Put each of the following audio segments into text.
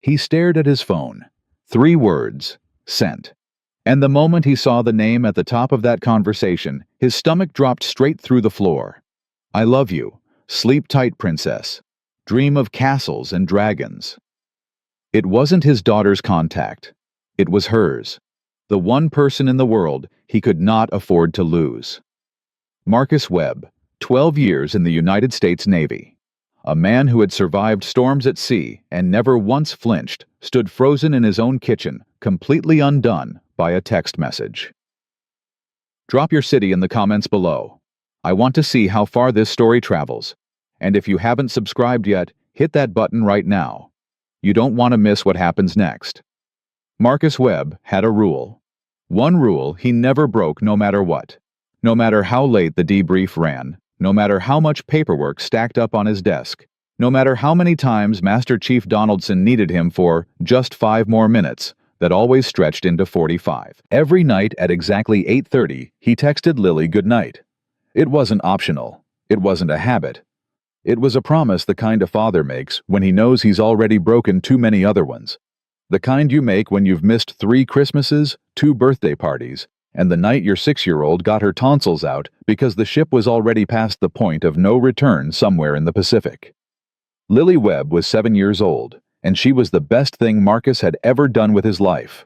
He stared at his phone. 3 words. Sent. And the moment he saw the name at the top of that conversation, his stomach dropped straight through the floor. I love you. Sleep tight, princess. Dream of castles and dragons. It wasn't his daughter's contact. It was hers. The one person in the world he could not afford to lose. Marcus Webb, 12 years in the United States Navy. A man who had survived storms at sea and never once flinched, stood frozen in his own kitchen, completely undone by a text message. Drop your city in the comments below. I want to see how far this story travels. And if you haven't subscribed yet, hit that button right now. You don't want to miss what happens next. Marcus Webb had a rule. One rule he never broke no matter what. No matter how late the debrief ran, no matter how much paperwork stacked up on his desk, no matter how many times Master Chief Donaldson needed him for just 5 more minutes, that always stretched into 45. Every night at exactly 8:30, he texted Lily goodnight. It wasn't optional. It wasn't a habit. It was a promise the kind a father makes when he knows he's already broken too many other ones. The kind you make when you've missed 3 Christmases, 2 birthday parties, and the night your 6-year-old got her tonsils out because the ship was already past the point of no return somewhere in the Pacific. Lily Webb was 7 years old, and she was the best thing Marcus had ever done with his life.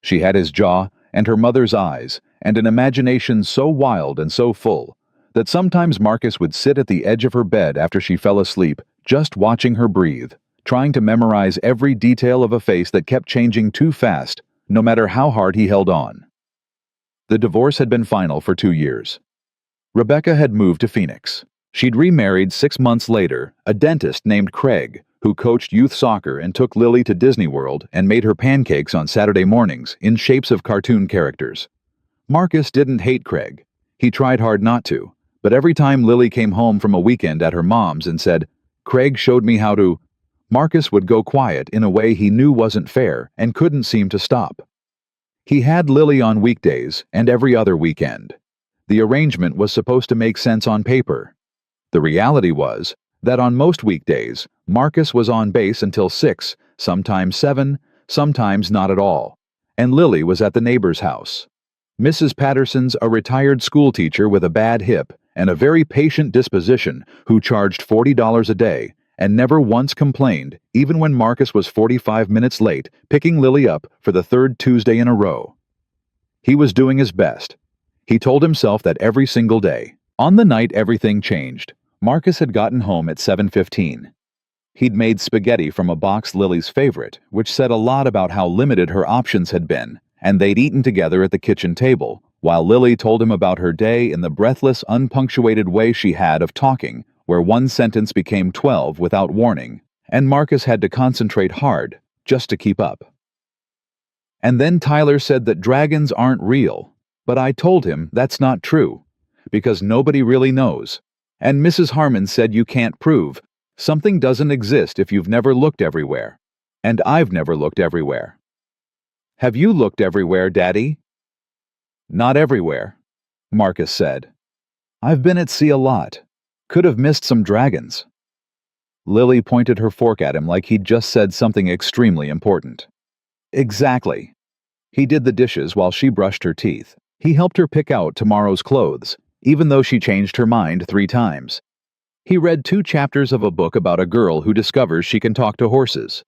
She had his jaw and her mother's eyes, and an imagination so wild and so full that sometimes Marcus would sit at the edge of her bed after she fell asleep, just watching her breathe, trying to memorize every detail of a face that kept changing too fast, no matter how hard he held on. The divorce had been final for 2 years. Rebecca had moved to Phoenix. She'd remarried 6 months later, a dentist named Craig, who coached youth soccer and took Lily to Disney World and made her pancakes on Saturday mornings in shapes of cartoon characters. Marcus didn't hate Craig. He tried hard not to, but every time Lily came home from a weekend at her mom's and said, "Craig showed me how to," Marcus would go quiet in a way he knew wasn't fair and couldn't seem to stop. He had Lily on weekdays and every other weekend. The arrangement was supposed to make sense on paper. The reality was that on most weekdays, Marcus was on base until 6, sometimes 7, sometimes not at all, and Lily was at the neighbor's house. Mrs. Patterson's a retired school teacher with a bad hip and a very patient disposition who charged $40 a day and never once complained, even when Marcus was 45 minutes late, picking Lily up for the 3rd Tuesday in a row. He was doing his best. He told himself that every single day. On the night everything changed, Marcus had gotten home at 7:15. He'd made spaghetti from a box Lily's favorite, which said a lot about how limited her options had been, and they'd eaten together at the kitchen table, while Lily told him about her day in the breathless, unpunctuated way she had of talking, where one sentence became 12 without warning, and Marcus had to concentrate hard, just to keep up. And then Tyler said that dragons aren't real, but I told him that's not true, because nobody really knows. And Mrs. Harmon said you can't prove. Something doesn't exist if you've never looked everywhere. And I've never looked everywhere. Have you looked everywhere, Daddy? Not everywhere, Marcus said. I've been at sea a lot. Could have missed some dragons. Lily pointed her fork at him like he'd just said something extremely important. Exactly. He did the dishes while she brushed her teeth. He helped her pick out tomorrow's clothes, even though she changed her mind 3 times. He read 2 chapters of a book about a girl who discovers she can talk to horses.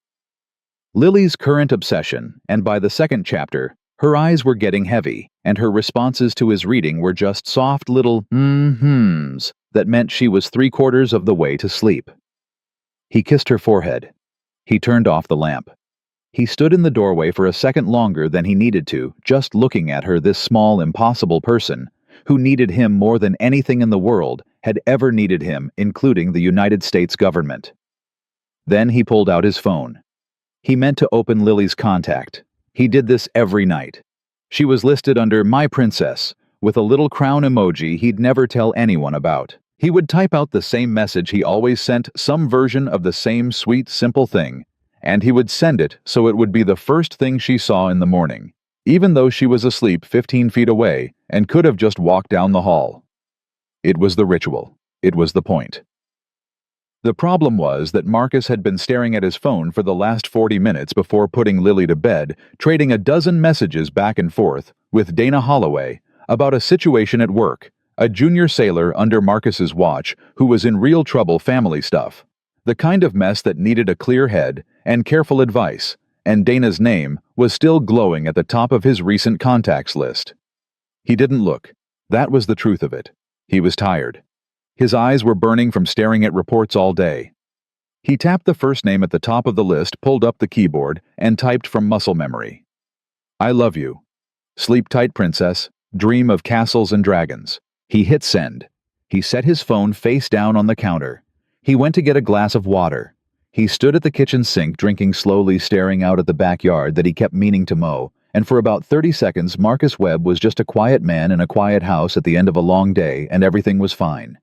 Lily's current obsession, and by the 2nd chapter, her eyes were getting heavy, and her responses to his reading were just soft little mm-hms that meant she was 3/4 of the way to sleep. He kissed her forehead. He turned off the lamp. He stood in the doorway for a second longer than he needed to, just looking at her, this small, impossible person, who needed him more than anything in the world had ever needed him, including the United States government. Then he pulled out his phone. He meant to open Lily's contact. He did this every night. She was listed under My Princess, with a little crown emoji he'd never tell anyone about. He would type out the same message he always sent, some version of the same sweet, simple thing, and he would send it so it would be the first thing she saw in the morning, even though she was asleep 15 feet away and could have just walked down the hall. It was the ritual. It was the point. The problem was that Marcus had been staring at his phone for the last 40 minutes before putting Lily to bed, trading a dozen messages back and forth with Dana Holloway about a situation at work, a junior sailor under Marcus's watch who was in real trouble, family stuff. The kind of mess that needed a clear head and careful advice, and Dana's name was still glowing at the top of his recent contacts list. He didn't look. That was the truth of it. He was tired. His eyes were burning from staring at reports all day. He tapped the first name at the top of the list, pulled up the keyboard, and typed from muscle memory. I love you. Sleep tight, princess. Dream of castles and dragons. He hit send. He set his phone face down on the counter. He went to get a glass of water. He stood at the kitchen sink, drinking slowly, staring out at the backyard that he kept meaning to mow, and for about 30 seconds Marcus Webb was just a quiet man in a quiet house at the end of a long day, and everything was fine.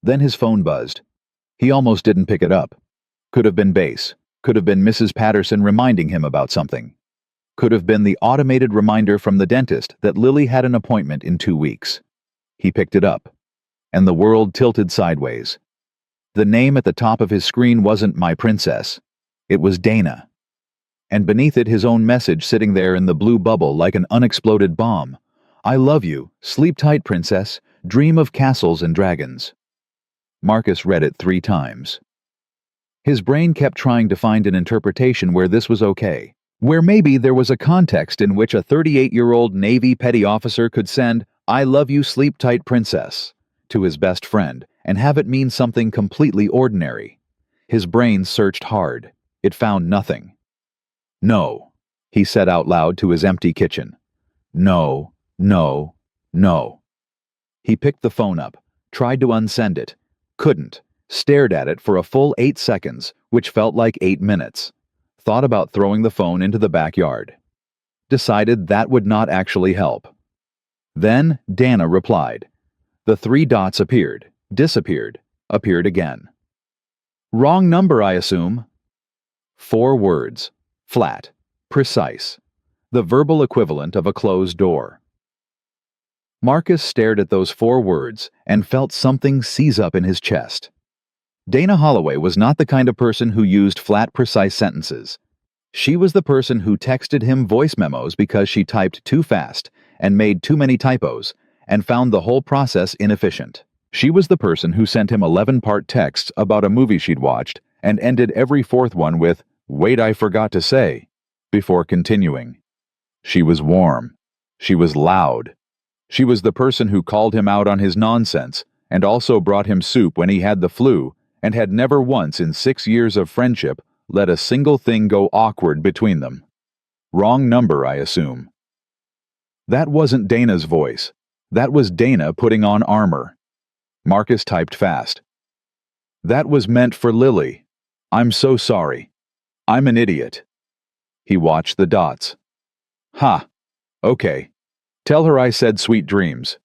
Then his phone buzzed. He almost didn't pick it up. Could have been Base. Could have been Mrs. Patterson reminding him about something. Could have been the automated reminder from the dentist that Lily had an appointment in 2 weeks. He picked it up, and the world tilted sideways. The name at the top of his screen wasn't My Princess. It was Dana. And beneath it his own message sitting there in the blue bubble like an unexploded bomb. I love you. Sleep tight, princess. Dream of castles and dragons. Marcus read it 3 times. His brain kept trying to find an interpretation where this was okay, where maybe there was a context in which a 38-year-old Navy petty officer could send, I love you, sleep tight, princess, to his best friend, and have it mean something completely ordinary. His brain searched hard. It found nothing. No, he said out loud to his empty kitchen. No, no, no. He picked the phone up, tried to unsend it, couldn't, stared at it for a full 8 seconds, which felt like 8 minutes, thought about throwing the phone into the backyard. Decided that would not actually help. Then Dana replied. The 3 dots appeared, disappeared, appeared again. Wrong number, I assume. 4 words, flat, precise, the verbal equivalent of a closed door. Marcus stared at those 4 words and felt something seize up in his chest. Dana Holloway was not the kind of person who used flat, precise sentences. She was the person who texted him voice memos because she typed too fast and made too many typos and found the whole process inefficient. She was the person who sent him 11-part texts about a movie she'd watched and ended every 4th one with, "Wait, I forgot to say," before continuing. She was warm. She was loud. She was the person who called him out on his nonsense and also brought him soup when he had the flu and had never once in 6 years of friendship let a single thing go awkward between them. Wrong number, I assume. That wasn't Dana's voice. That was Dana putting on armor. Marcus typed fast. That was meant for Lily. I'm so sorry. I'm an idiot. He watched the dots. Ha. Okay. Tell her I said sweet dreams.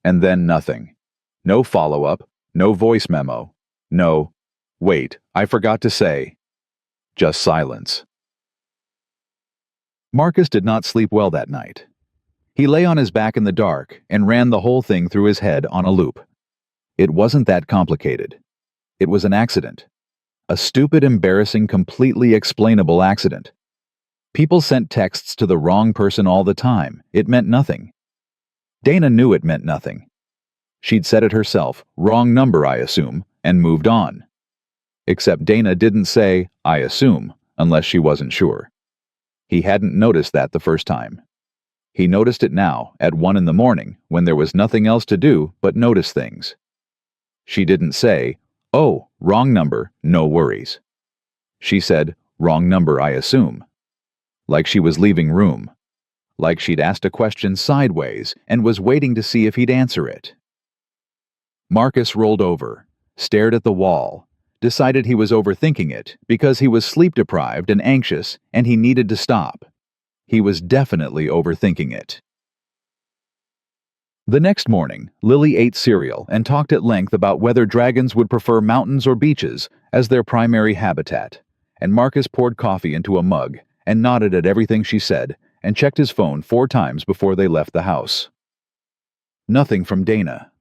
And then nothing. No follow-up, no voice memo, no, wait, I forgot to say. Just silence. Marcus did not sleep well that night. He lay on his back in the dark and ran the whole thing through his head on a loop. It wasn't that complicated. It was an accident. A stupid, embarrassing, completely explainable accident. People sent texts to the wrong person all the time. It meant nothing. Dana knew it meant nothing. She'd said it herself, wrong number, I assume, and moved on. Except Dana didn't say, I assume, unless she wasn't sure. He hadn't noticed that the first time. He noticed it now, at 1 in the morning, when there was nothing else to do but notice things. She didn't say, oh, wrong number, no worries. She said, wrong number, I assume. Like she was leaving room. Like she'd asked a question sideways and was waiting to see if he'd answer it. Marcus rolled over, stared at the wall, decided he was overthinking it because he was sleep-deprived and anxious and he needed to stop. He was definitely overthinking it. The next morning, Lily ate cereal and talked at length about whether dragons would prefer mountains or beaches as their primary habitat, and Marcus poured coffee into a mug and nodded at everything she said and checked his phone 4 times before they left the house. Nothing from Dana.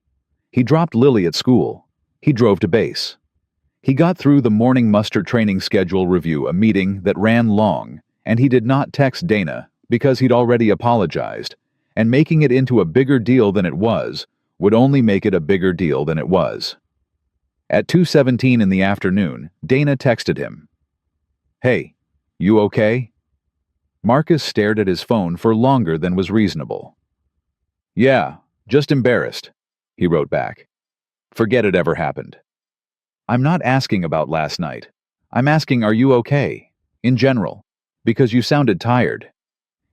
He dropped Lily at school. He drove to base. He got through the morning muster training schedule review, a meeting that ran long, and he did not text Dana because he'd already apologized, and making it into a bigger deal than it was would only make it a bigger deal than it was. At 2:17 in the afternoon, Dana texted him, "Hey, you okay?" Marcus stared at his phone for longer than was reasonable. "Yeah, just embarrassed," he wrote back. "Forget it ever happened." "I'm not asking about last night. I'm asking, are you okay? In general. Because you sounded tired."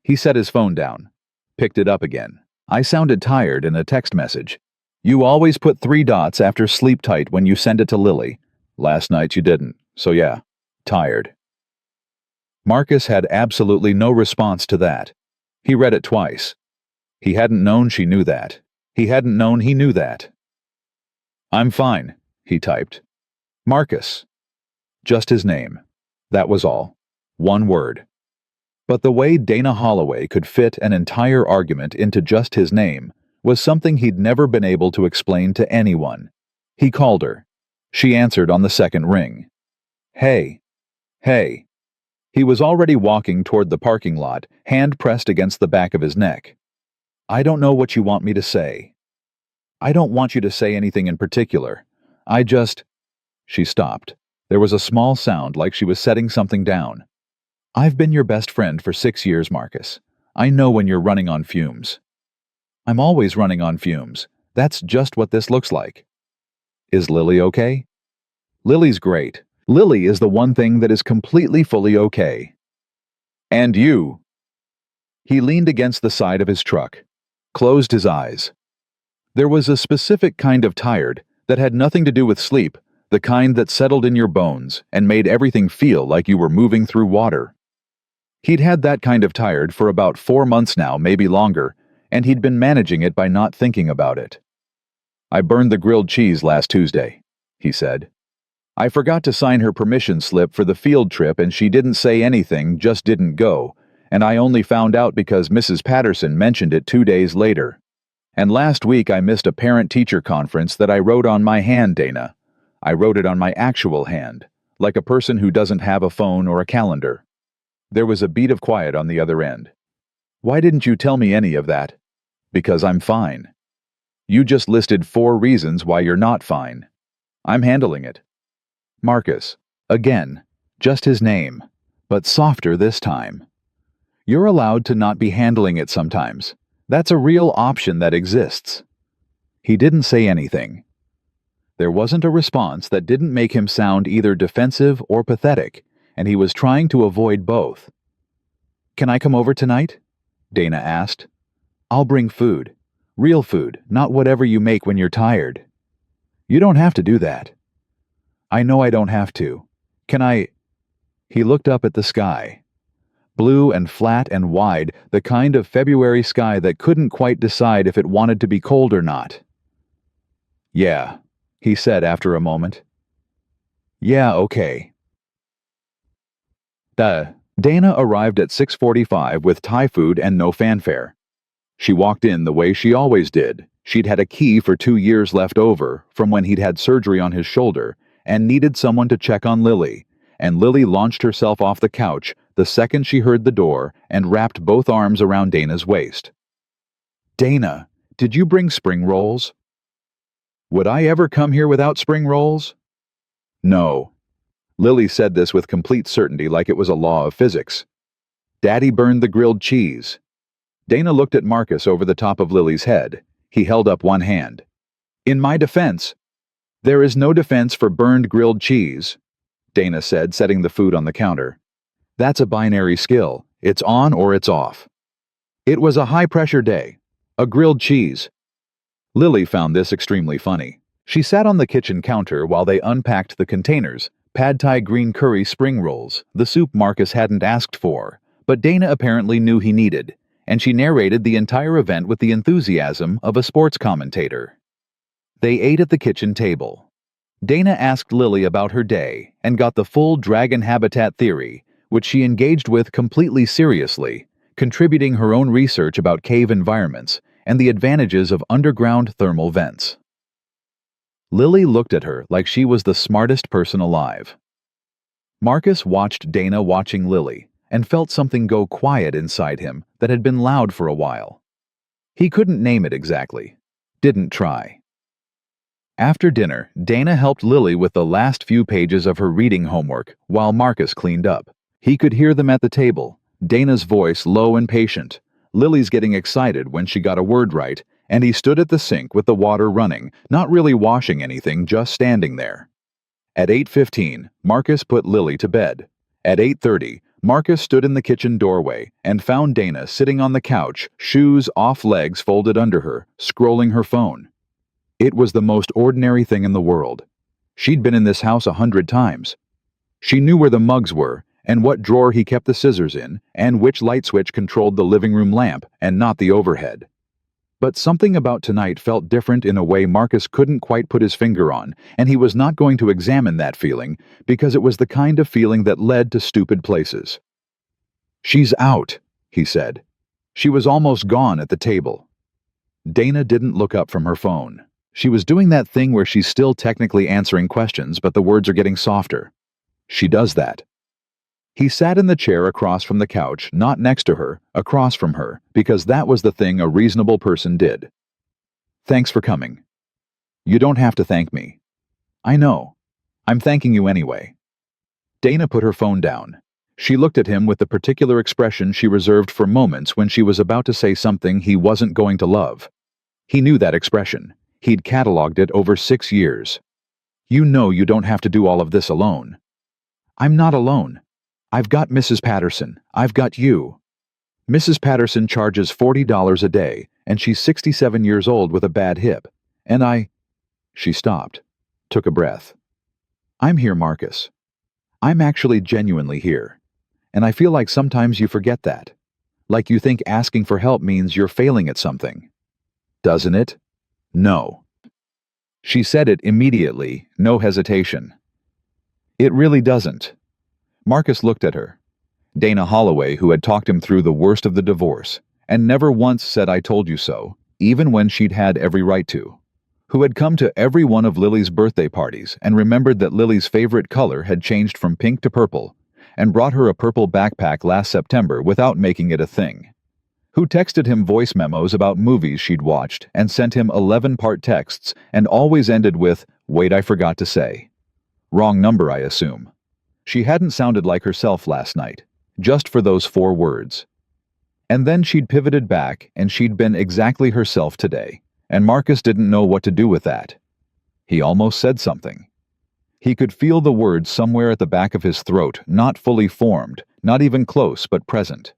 He set his phone down, picked it up again. "I sounded tired in a text message. You always put 3 dots after sleep tight when you send it to Lily. Last night you didn't, so yeah, tired." Marcus had absolutely no response to that. He read it twice. He hadn't known she knew that. He hadn't known he knew that. "I'm fine," he typed. Marcus. Just his name. That was all. One word. But the way Dana Holloway could fit an entire argument into just his name was something he'd never been able to explain to anyone. He called her. She answered on the second ring. "Hey. Hey." He was already walking toward the parking lot, hand pressed against the back of his neck. "I don't know what you want me to say." "I don't want you to say anything in particular. I just—" She stopped. There was a small sound like she was setting something down. "I've been your best friend for 6 years, Marcus. I know when you're running on fumes." "I'm always running on fumes. That's just what this looks like." "Is Lily okay?" "Lily's great. Lily is the one thing that is completely fully okay." "And you?" He leaned against the side of his truck, closed his eyes. There was a specific kind of tired that had nothing to do with sleep, the kind that settled in your bones and made everything feel like you were moving through water. He'd had that kind of tired for about 4 months now, maybe longer, and he'd been managing it by not thinking about it. "I burned the grilled cheese last Tuesday," he said. "I forgot to sign her permission slip for the field trip and she didn't say anything, just didn't go, and I only found out because Mrs. Patterson mentioned it 2 days later. And last week I missed a parent-teacher conference that I wrote on my hand, Dana. I wrote it on my actual hand, like a person who doesn't have a phone or a calendar." There was a beat of quiet on the other end. "Why didn't you tell me any of that?" "Because I'm fine." "You just listed 4 reasons why you're not fine." "I'm handling it." Marcus. Again, just his name, but softer this time. "You're allowed to not be handling it sometimes. That's a real option that exists." He didn't say anything. There wasn't a response that didn't make him sound either defensive or pathetic, and he was trying to avoid both. "Can I come over tonight?" Dana asked. "I'll bring food. Real food, not whatever you make when you're tired." "You don't have to do that." "I know I don't have to. Can I—" He looked up at the sky. Blue and flat and wide, the kind of February sky that couldn't quite decide if it wanted to be cold or not. "Yeah," he said after a moment. "Yeah, okay." Dana arrived at 6:45 with Thai food and no fanfare. She walked in the way she always did. She'd had a key for 2 years left over from when he'd had surgery on his shoulder and needed someone to check on Lily, and Lily launched herself off the couch the second she heard the door and wrapped both arms around Dana's waist. "Dana, did you bring spring rolls?" "Would I ever come here without spring rolls?" "No." Lily said this with complete certainty, like it was a law of physics. "Daddy burned the grilled cheese." Dana looked at Marcus over the top of Lily's head. He held up one hand. "In my defense—" "There is no defense for burned grilled cheese," Dana said, setting the food on the counter. "That's a binary skill. It's on or it's off." "It was a high-pressure day. A grilled cheese." Lily found this extremely funny. She sat on the kitchen counter while they unpacked the containers, pad thai green curry spring rolls, the soup Marcus hadn't asked for, but Dana apparently knew he needed, and she narrated the entire event with the enthusiasm of a sports commentator. They ate at the kitchen table. Dana asked Lily about her day and got the full dragon habitat theory, which she engaged with completely seriously, contributing her own research about cave environments and the advantages of underground thermal vents. Lily looked at her like she was the smartest person alive. Marcus watched Dana watching Lily and felt something go quiet inside him that had been loud for a while. He couldn't name it exactly. Didn't try. After dinner, Dana helped Lily with the last few pages of her reading homework while Marcus cleaned up. He could hear them at the table, Dana's voice low and patient, Lily's getting excited when she got a word right, and he stood at the sink with the water running, not really washing anything, just standing there. At 8:15, Marcus put Lily to bed. At 8:30, Marcus stood in the kitchen doorway and found Dana sitting on the couch, shoes off, legs folded under her, scrolling her phone. It was the most ordinary thing in the world. She'd been in this house 100 times. She knew where the mugs were, and what drawer he kept the scissors in, and which light switch controlled the living room lamp and not the overhead. But something about tonight felt different in a way Marcus couldn't quite put his finger on, and he was not going to examine that feeling because it was the kind of feeling that led to stupid places. "She's out," he said. She was almost gone at the table. Dana didn't look up from her phone. She was doing that thing where she's still technically answering questions, but the words are getting softer. She does that. He sat in the chair across from the couch, not next to her, across from her, because that was the thing a reasonable person did. "Thanks for coming." "You don't have to thank me." "I know. I'm thanking you anyway." Dana put her phone down. She looked at him with the particular expression she reserved for moments when she was about to say something he wasn't going to love. He knew that expression. He'd cataloged it over 6 years. "You know you don't have to do all of this alone." "I'm not alone. I've got Mrs. Patterson. I've got you." Mrs. Patterson charges $40 a day, and she's 67 years old with a bad hip. And She stopped, took a breath. "I'm here, Marcus. I'm actually genuinely here. And I feel like sometimes you forget that. Like you think asking for help means you're failing at something. Doesn't it?" "No." She said it immediately, no hesitation. "It really doesn't." Marcus looked at her. Dana Holloway, who had talked him through the worst of the divorce, and never once said "I told you so," even when she'd had every right to. Who had come to every one of Lily's birthday parties and remembered that Lily's favorite color had changed from pink to purple, and brought her a purple backpack last September without making it a thing. Who texted him voice memos about movies she'd watched and sent him 11-part texts and always ended with, "Wait, I forgot to say." Wrong number, I assume. She hadn't sounded like herself last night, just for those 4 words. And then she'd pivoted back and she'd been exactly herself today, and Marcus didn't know what to do with that. He almost said something. He could feel the words somewhere at the back of his throat, not fully formed, not even close but present.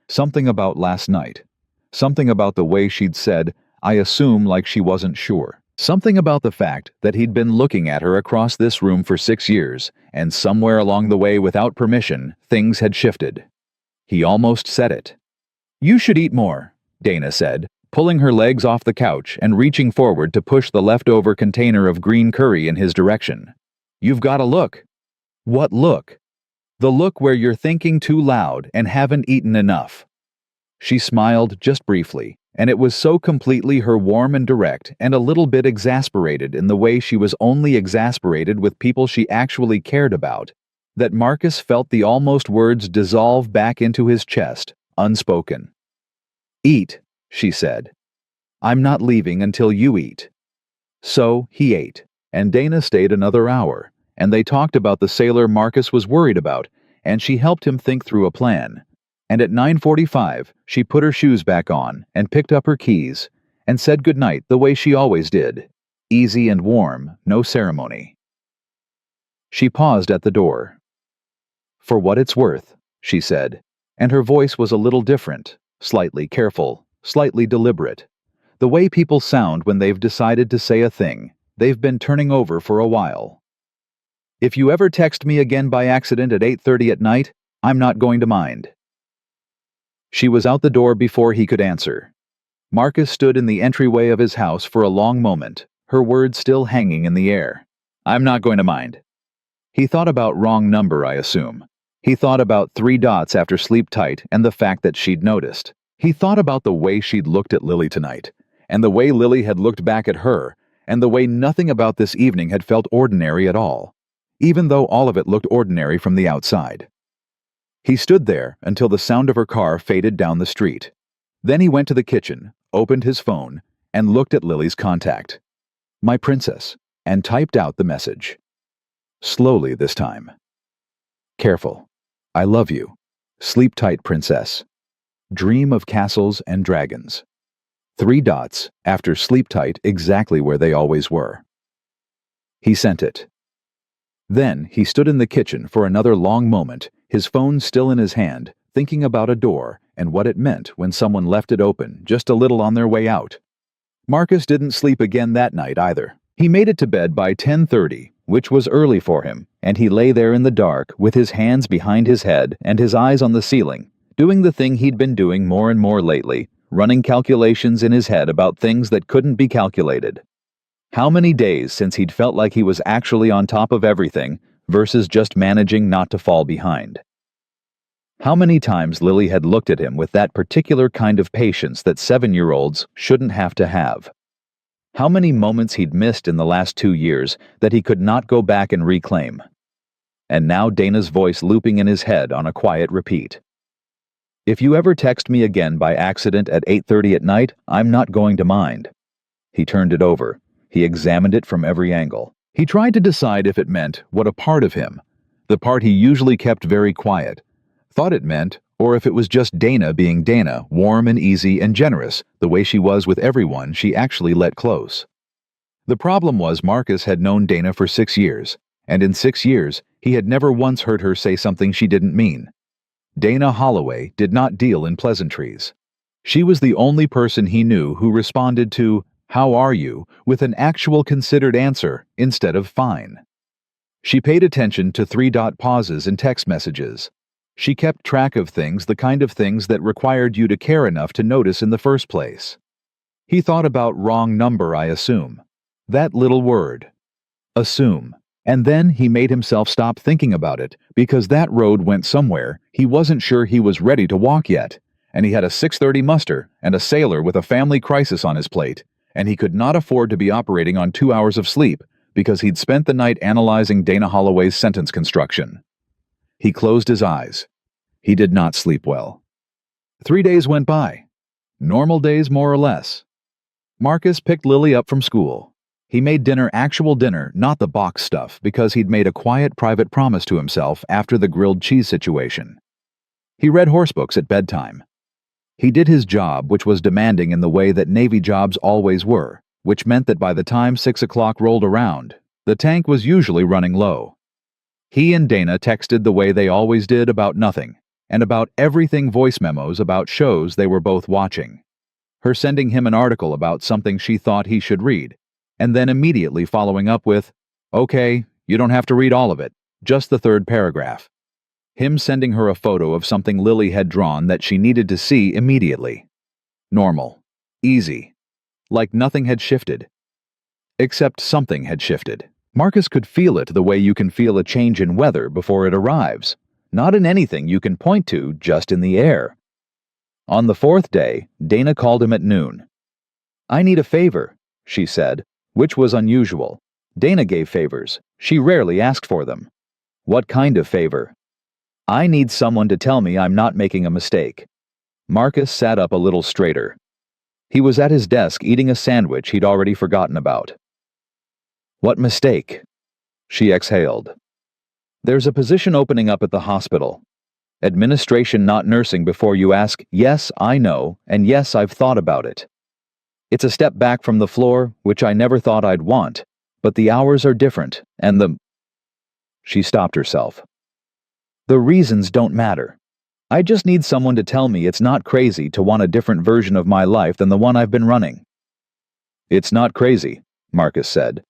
Something about last night. Something about the way she'd said, "I assume," like she wasn't sure. Something about the fact that he'd been looking at her across this room for 6 years, and somewhere along the way, without permission, things had shifted. He almost said it. "You should eat more," Dana said, pulling her legs off the couch and reaching forward to push the leftover container of green curry in his direction. "You've got a look." "What look?" "The look where you're thinking too loud and haven't eaten enough." She smiled just briefly, and it was so completely her, warm and direct, and a little bit exasperated in the way she was only exasperated with people she actually cared about, that Marcus felt the almost words dissolve back into his chest, unspoken. "Eat," she said. "I'm not leaving until you eat." So he ate, and Dana stayed another hour, and they talked about the sailor Marcus was worried about, and she helped him think through a plan. And at 9:45, she put her shoes back on and picked up her keys and said goodnight the way she always did, easy and warm, no ceremony. She paused at the door. "For what it's worth," she said, and her voice was a little different, slightly careful, slightly deliberate. The way people sound when they've decided to say a thing they've been turning over for a while. "If you ever text me again by accident at 8:30 at night, I'm not going to mind." She was out the door before he could answer. Marcus stood in the entryway of his house for a long moment, her words still hanging in the air. "I'm not going to mind." He thought about wrong number, I assume. He thought about 3 dots after sleep tight and the fact that she'd noticed. He thought about the way she'd looked at Lily tonight, and the way Lily had looked back at her, and the way nothing about this evening had felt ordinary at all, even though all of it looked ordinary from the outside. He stood there until the sound of her car faded down the street. Then he went to the kitchen, opened his phone, and looked at Lily's contact. "My princess," and typed out the message. Slowly this time. "Careful. I love you. Sleep tight, princess. Dream of castles and dragons." 3 dots after sleep tight exactly where they always were. He sent it. Then he stood in the kitchen for another long moment, his phone still in his hand, thinking about a door and what it meant when someone left it open just a little on their way out. Marcus didn't sleep again that night either. He made it to bed by 10:30, which was early for him, and he lay there in the dark with his hands behind his head and his eyes on the ceiling, doing the thing he'd been doing more and more lately, running calculations in his head about things that couldn't be calculated. How many days since he'd felt like he was actually on top of everything versus just managing not to fall behind? How many times Lily had looked at him with that particular kind of patience that 7-year-olds shouldn't have to have? How many moments he'd missed in the last 2 years that he could not go back and reclaim? And now Dana's voice looping in his head on a quiet repeat. "If you ever text me again by accident at 8:30 at night, I'm not going to mind." He turned it over. He examined it from every angle. He tried to decide if it meant what a part of him, the part he usually kept very quiet, thought it meant, or if it was just Dana being Dana, warm and easy and generous, the way she was with everyone she actually let close. The problem was Marcus had known Dana for 6 years, and in 6 years, he had never once heard her say something she didn't mean. Dana Holloway did not deal in pleasantries. She was the only person he knew who responded to, "How are you?" with an actual considered answer instead of "fine." She paid attention to 3-dot pauses in text messages. She kept track of things, the kind of things that required you to care enough to notice in the first place. He thought about wrong number, I assume. That little word. Assume. And then he made himself stop thinking about it, because that road went somewhere he wasn't sure he was ready to walk yet, and he had a 6:30 muster and a sailor with a family crisis on his plate, and he could not afford to be operating on 2 hours of sleep because he'd spent the night analyzing Dana Holloway's sentence construction. He closed his eyes. He did not sleep well. 3 days went by. Normal days, more or less. Marcus picked Lily up from school. He made dinner, actual dinner, not the box stuff, because he'd made a quiet private promise to himself after the grilled cheese situation. He read horse books at bedtime. He did his job, which was demanding in the way that Navy jobs always were, which meant that by the time 6 o'clock rolled around, the tank was usually running low. He and Dana texted the way they always did about nothing, and about everything, voice memos about shows they were both watching. Her sending him an article about something she thought he should read, and then immediately following up with, "Okay, you don't have to read all of it, just the 3rd paragraph." Him sending her a photo of something Lily had drawn that she needed to see immediately. Normal. Easy. Like nothing had shifted. Except something had shifted. Marcus could feel it the way you can feel a change in weather before it arrives. Not in anything you can point to, just in the air. On the 4th day, Dana called him at noon. "I need a favor," she said, which was unusual. Dana gave favors. She rarely asked for them. "What kind of favor?" "I need someone to tell me I'm not making a mistake." Marcus sat up a little straighter. He was at his desk eating a sandwich he'd already forgotten about. "What mistake?" She exhaled. "There's a position opening up at the hospital. Administration, not nursing, before you ask, 'Yes, I know,' and 'Yes, I've thought about it.' It's a step back from the floor, which I never thought I'd want, but the hours are different, and the—" She stopped herself. "The reasons don't matter. I just need someone to tell me it's not crazy to want a different version of my life than the one I've been running." "It's not crazy," Marcus said.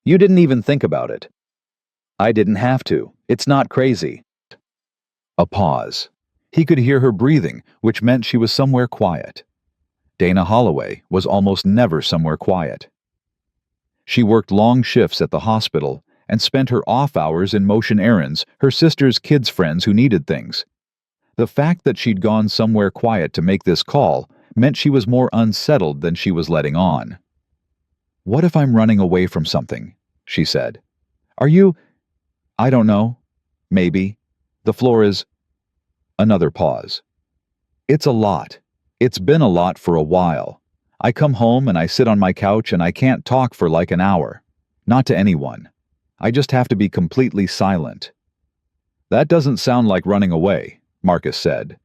"You didn't even think about it." "I didn't have to. It's not crazy." A pause. He could hear her breathing, which meant she was somewhere quiet. Dana Holloway was almost never somewhere quiet. She worked long shifts at the hospital and spent her off hours in motion errands, her sister's kids' friends who needed things. The fact that she'd gone somewhere quiet to make this call meant she was more unsettled than she was letting on. What if I'm running away from something? She said. Are you? I don't know. Maybe. The floor is... Another pause. It's a lot. It's been a lot for a while. I come home and I sit on my couch and I can't talk for like an hour. Not to anyone. I just have to be completely silent. That doesn't sound like running away, Marcus said.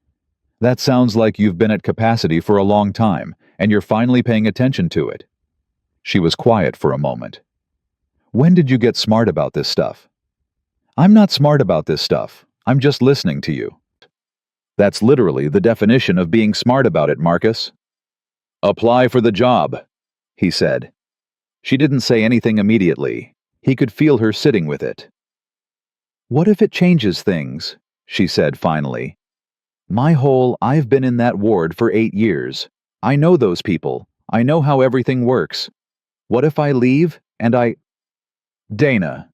That sounds like you've been at capacity for a long time, and you're finally paying attention to it. She was quiet for a moment. When did you get smart about this stuff? I'm not smart about this stuff. I'm just listening to you. That's literally the definition of being smart about it, Marcus. Apply for the job, he said. She didn't say anything immediately. He could feel her sitting with it. What if it changes things? She said finally. I've been in that ward for 8 years. I know those people. I know how everything works. What if I leave and Dana.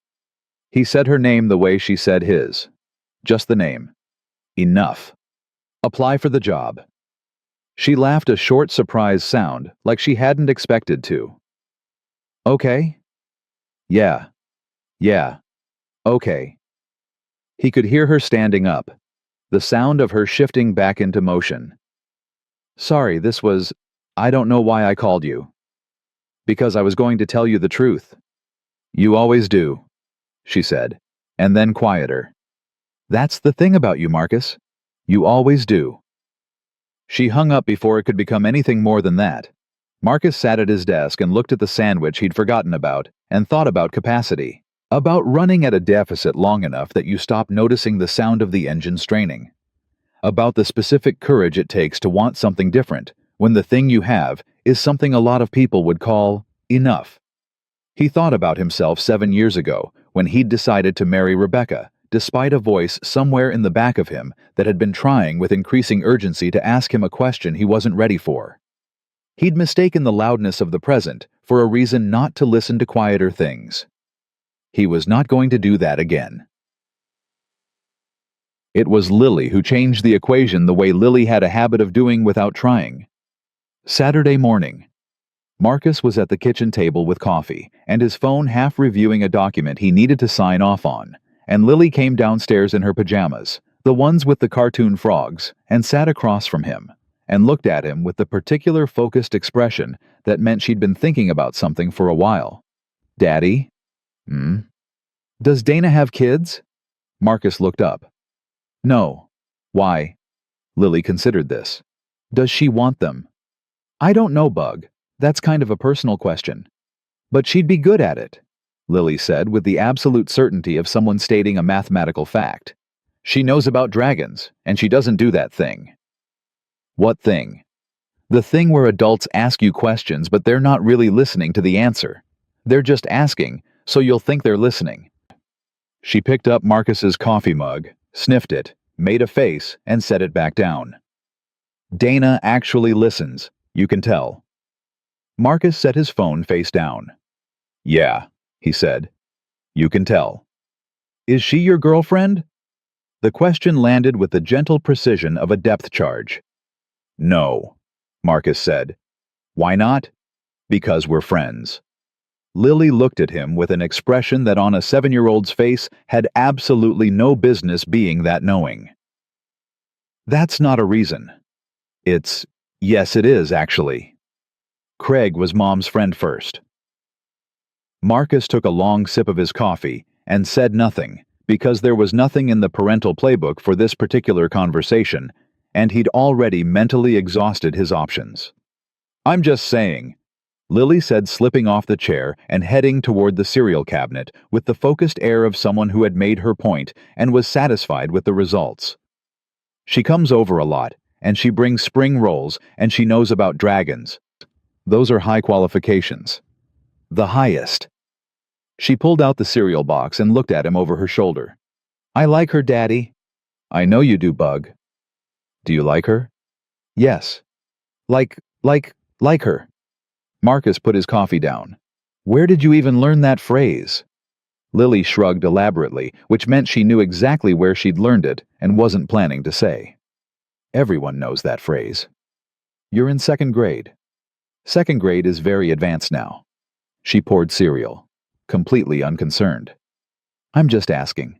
He said her name the way she said his. Just the name. Enough. Apply for the job. She laughed a short surprise sound, like she hadn't expected to. Okay? Yeah. Okay. He could hear her standing up, the sound of her shifting back into motion. Sorry, I don't know why I called you. Because I was going to tell you the truth. You always do, she said, and then quieter. That's the thing about you, Marcus. You always do. She hung up before it could become anything more than that. Marcus sat at his desk and looked at the sandwich he'd forgotten about and thought about capacity. About running at a deficit long enough that you stop noticing the sound of the engine straining. About the specific courage it takes to want something different when the thing you have is something a lot of people would call enough. He thought about himself 7 years ago when he'd decided to marry Rebecca, despite a voice somewhere in the back of him that had been trying with increasing urgency to ask him a question he wasn't ready for. He'd mistaken the loudness of the present for a reason not to listen to quieter things. He was not going to do that again. It was Lily who changed the equation the way Lily had a habit of doing without trying. Saturday morning. Marcus was at the kitchen table with coffee and his phone half reviewing a document he needed to sign off on, and Lily came downstairs in her pajamas, the ones with the cartoon frogs, and sat across from him, and looked at him with the particular focused expression that meant she'd been thinking about something for a while. Daddy? Does Dana have kids? Marcus looked up. No. Why? Lily considered this. Does she want them? I don't know, Bug. That's kind of a personal question. But she'd be good at it, Lily said with the absolute certainty of someone stating a mathematical fact. She knows about dragons, and she doesn't do that thing. What thing? The thing where adults ask you questions but they're not really listening to the answer. They're just asking, so you'll think they're listening. She picked up Marcus's coffee mug, sniffed it, made a face, and set it back down. Dana actually listens, you can tell. Marcus set his phone face down. Yeah, he said. You can tell. Is she your girlfriend? The question landed with the gentle precision of a depth charge. No, Marcus said. Why not? Because we're friends. Lily looked at him with an expression that on a 7-year-old's face had absolutely no business being that knowing. That's not a reason. Yes, it is, actually. Craig was Mom's friend first. Marcus took a long sip of his coffee and said nothing, because there was nothing in the parental playbook for this particular conversation, and he'd already mentally exhausted his options. I'm just saying, Lily said, slipping off the chair and heading toward the cereal cabinet with the focused air of someone who had made her point and was satisfied with the results. She comes over a lot, and she brings spring rolls, and she knows about dragons. Those are high qualifications. The highest. She pulled out the cereal box and looked at him over her shoulder. I like her, Daddy. I know you do, Bug. Do you like her? Yes. Like her. Marcus put his coffee down. Where did you even learn that phrase? Lily shrugged elaborately, which meant she knew exactly where she'd learned it and wasn't planning to say. Everyone knows that phrase. You're in 2nd grade. 2nd grade is very advanced now. She poured cereal, completely unconcerned. I'm just asking.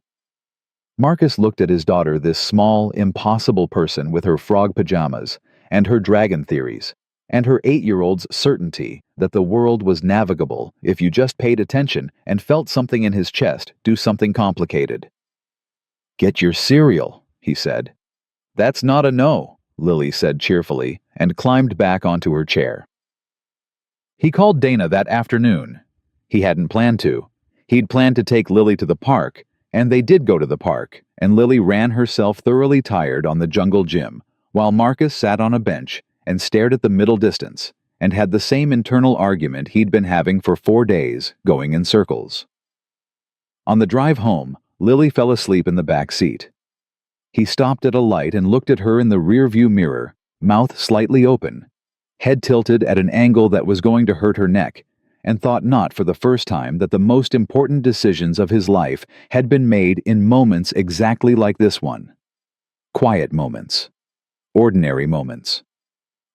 Marcus looked at his daughter, this small, impossible person with her frog pajamas, and her dragon theories, and her 8-year-old's certainty that the world was navigable if you just paid attention and felt something in his chest do something complicated. Get your cereal, he said. That's not a no, Lily said cheerfully, and climbed back onto her chair. He called Dana that afternoon. He hadn't planned to. He'd planned to take Lily to the park, and they did go to the park, and Lily ran herself thoroughly tired on the jungle gym, while Marcus sat on a bench and stared at the middle distance, and had the same internal argument he'd been having for 4 days, going in circles. On the drive home, Lily fell asleep in the back seat. He stopped at a light and looked at her in the rearview mirror, mouth slightly open, head tilted at an angle that was going to hurt her neck, and thought not for the first time that the most important decisions of his life had been made in moments exactly like this one. Quiet moments. Ordinary moments.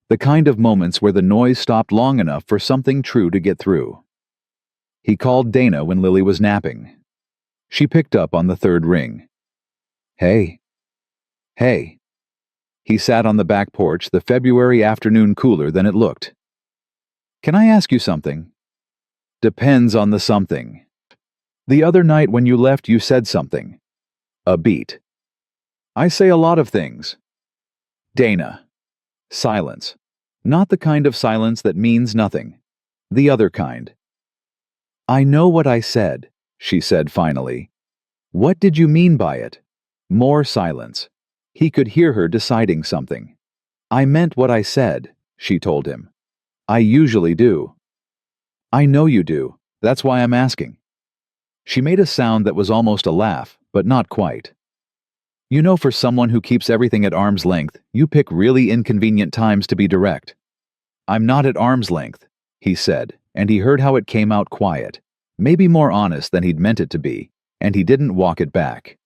The kind of moments where the noise stopped long enough for something true to get through. He called Dana when Lily was napping. She picked up on the 3rd ring. Hey. Hey. He sat on the back porch, the February afternoon cooler than it looked. Can I ask you something? Depends on the something. The other night when you left, you said something. A beat. I say a lot of things. Dana. Silence. Not the kind of silence that means nothing. The other kind. I know what I said, she said finally. What did you mean by it? More silence. He could hear her deciding something. I meant what I said, she told him. I usually do. I know you do. That's why I'm asking. She made a sound that was almost a laugh, but not quite. You know, for someone who keeps everything at arm's length, you pick really inconvenient times to be direct. I'm not at arm's length, he said, and he heard how it came out quiet, maybe more honest than he'd meant it to be, and he didn't walk it back.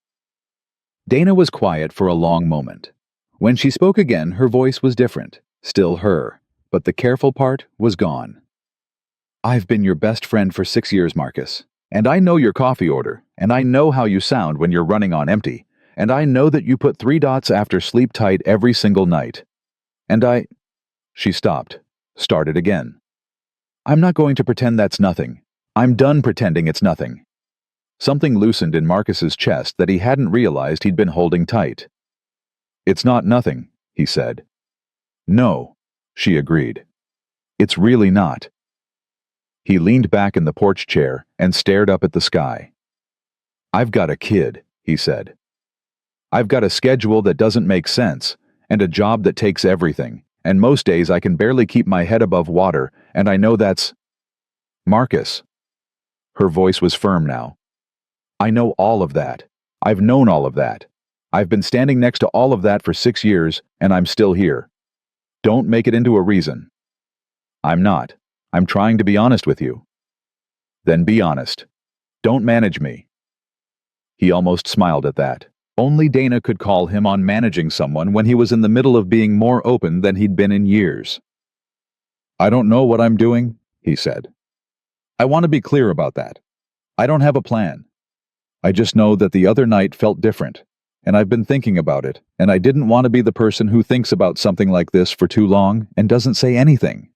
Dana was quiet for a long moment. When she spoke again, her voice was different, still her, but the careful part was gone. I've been your best friend for 6 years, Marcus, and I know your coffee order, and I know how you sound when you're running on empty, and I know that you put 3 dots after sleep tight every single night. And She stopped, started again. I'm not going to pretend that's nothing. I'm done pretending it's nothing. Something loosened in Marcus's chest that he hadn't realized he'd been holding tight. It's not nothing, he said. No, she agreed. It's really not. He leaned back in the porch chair and stared up at the sky. I've got a kid, he said. I've got a schedule that doesn't make sense, and a job that takes everything, and most days I can barely keep my head above water, and I know that's... Marcus. Her voice was firm now. I know all of that. I've known all of that. I've been standing next to all of that for 6 years, and I'm still here. Don't make it into a reason. I'm not. I'm trying to be honest with you. Then be honest. Don't manage me. He almost smiled at that. Only Dana could call him on managing someone when he was in the middle of being more open than he'd been in years. I don't know what I'm doing, he said. I want to be clear about that. I don't have a plan. I just know that the other night felt different, and I've been thinking about it, and I didn't want to be the person who thinks about something like this for too long and doesn't say anything.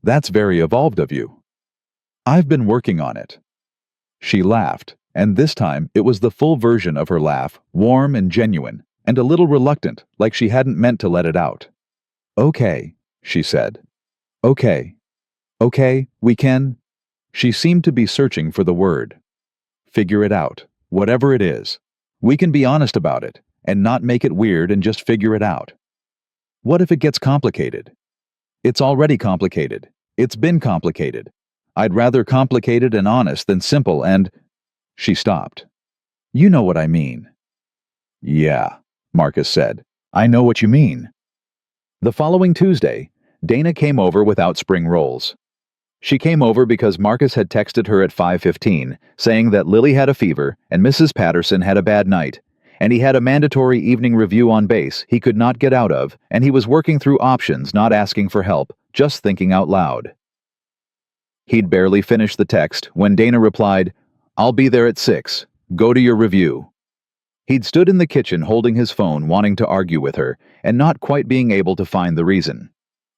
That's very evolved of you. I've been working on it. She laughed, and this time it was the full version of her laugh, warm and genuine, and a little reluctant, like she hadn't meant to let it out. Okay, she said. Okay. Okay, we can... She seemed to be searching for the word. Figure it out, whatever it is. We can be honest about it, and not make it weird and just figure it out. What if it gets complicated? It's already complicated. It's been complicated. I'd rather complicated and honest than simple and... She stopped. You know what I mean. Yeah, Marcus said. I know what you mean. The following Tuesday, Dana came over without spring rolls. She came over because Marcus had texted her at 5:15, saying that Lily had a fever and Mrs. Patterson had a bad night, and he had a mandatory evening review on base he could not get out of, and he was working through options, not asking for help, just thinking out loud. He'd barely finished the text when Dana replied, "I'll be there at 6. Go to your review." He'd stood in the kitchen holding his phone, wanting to argue with her, and not quite being able to find the reason.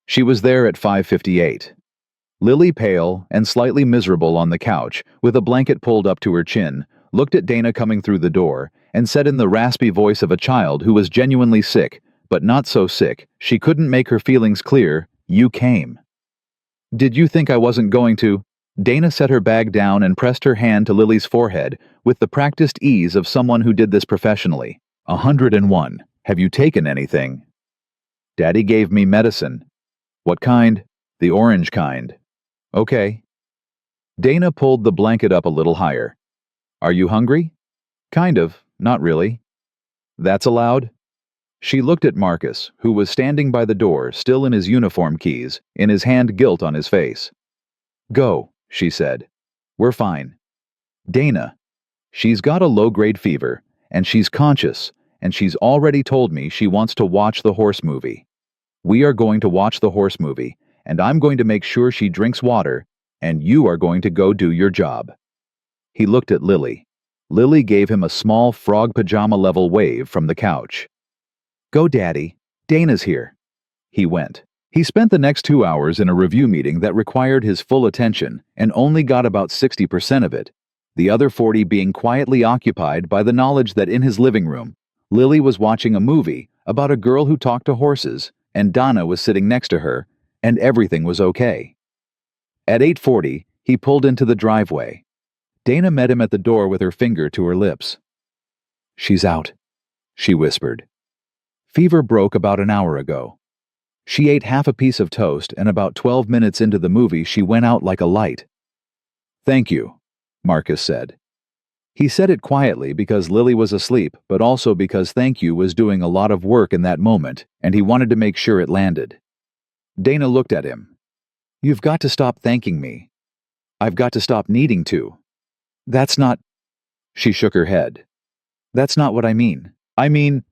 She was there at 5:58. Lily, pale and slightly miserable on the couch, with a blanket pulled up to her chin, looked at Dana coming through the door and said in the raspy voice of a child who was genuinely sick, but not so sick she couldn't make her feelings clear, "You came." "Did you think I wasn't going to?" Dana set her bag down and pressed her hand to Lily's forehead with the practiced ease of someone who did this professionally. 101. "Have you taken anything?" "Daddy gave me medicine." "What kind?" "The orange kind." "Okay." Dana pulled the blanket up a little higher. "Are you hungry?" "Kind of, not really." "That's allowed?" She looked at Marcus, who was standing by the door, still in his uniform keys, in his hand, guilt on his face. "Go," she said. "We're fine." "Dana, she's got a low-grade fever, and she's conscious, and she's already told me she wants to watch the horse movie. We are going to watch the horse movie, and I'm going to make sure she drinks water, and you are going to go do your job." He looked at Lily. Lily gave him a small frog pajama-level wave from the couch. "Go, Daddy. Dana's here." He went. He spent the next 2 hours in a review meeting that required his full attention and only got about 60% of it, the other 40 being quietly occupied by the knowledge that in his living room, Lily was watching a movie about a girl who talked to horses, and Donna was sitting next to her, and everything was okay. At 8:40, he pulled into the driveway. Dana met him at the door with her finger to her lips. "She's out," she whispered. "Fever broke about an hour ago. She ate half a piece of toast, and about 12 minutes into the movie she went out like a light." "Thank you," Marcus said. He said it quietly because Lily was asleep, but also because thank you was doing a lot of work in that moment, and he wanted to make sure it landed. Dana looked at him. "You've got to stop thanking me. I've got to stop needing to." "That's not—" She shook her head. "That's not what I mean. I mean—"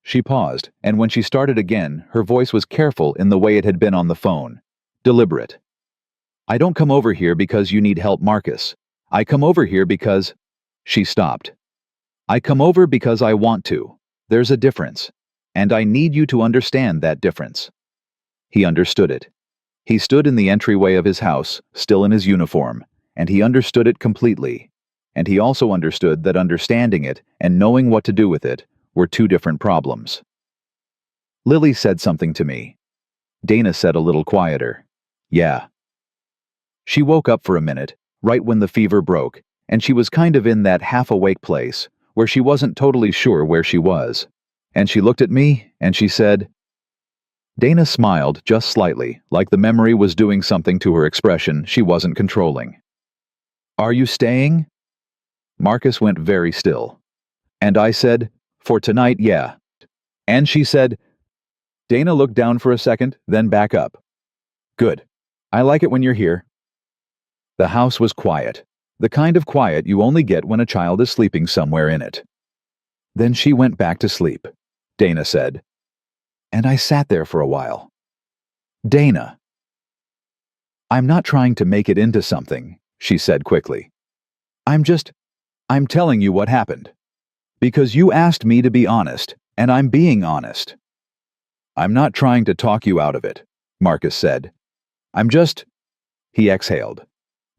She paused, and when she started again, her voice was careful in the way it had been on the phone. Deliberate. "I don't come over here because you need help, Marcus. I come over here because—" She stopped. "I come over because I want to. There's a difference. And I need you to understand that difference." He understood it. He stood in the entryway of his house, still in his uniform, and he understood it completely. And he also understood that understanding it and knowing what to do with it were two different problems. "Lily said something to me." Dana said a little quieter. "Yeah." She woke up for a minute, right when the fever broke, and she was kind of in that half-awake place, where she wasn't totally sure where she was. And she looked at me, and she said— Dana smiled just slightly, like the memory was doing something to her expression she wasn't controlling. "Are you staying?" Marcus went very still. And I said, "For tonight, yeah." And she said— Dana looked down for a second, then back up. "Good. I like it when you're here." The house was quiet, the kind of quiet you only get when a child is sleeping somewhere in it. "Then she went back to sleep," Dana said. And I sat there for a while. "Dana." "I'm not trying to make it into something," she said quickly. I'm telling you what happened. Because you asked me to be honest, and I'm being honest." "I'm not trying to talk you out of it," Marcus said. He exhaled.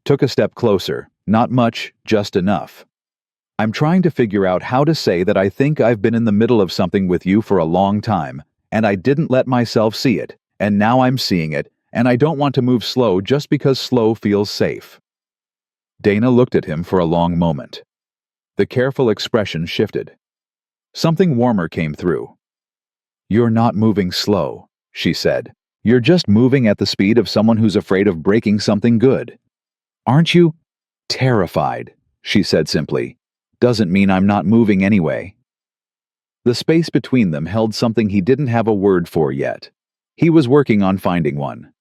Took a step closer, not much, just enough. "I'm trying to figure out how to say that I think I've been in the middle of something with you for a long time, and I didn't let myself see it, and now I'm seeing it, and I don't want to move slow just because slow feels safe." Dana looked at him for a long moment. The careful expression shifted. Something warmer came through. "You're not moving slow," she said. "You're just moving at the speed of someone who's afraid of breaking something good." "Aren't you?" "Terrified," she said simply. "Doesn't mean I'm not moving anyway." The space between them held something he didn't have a word for yet. He was working on finding one.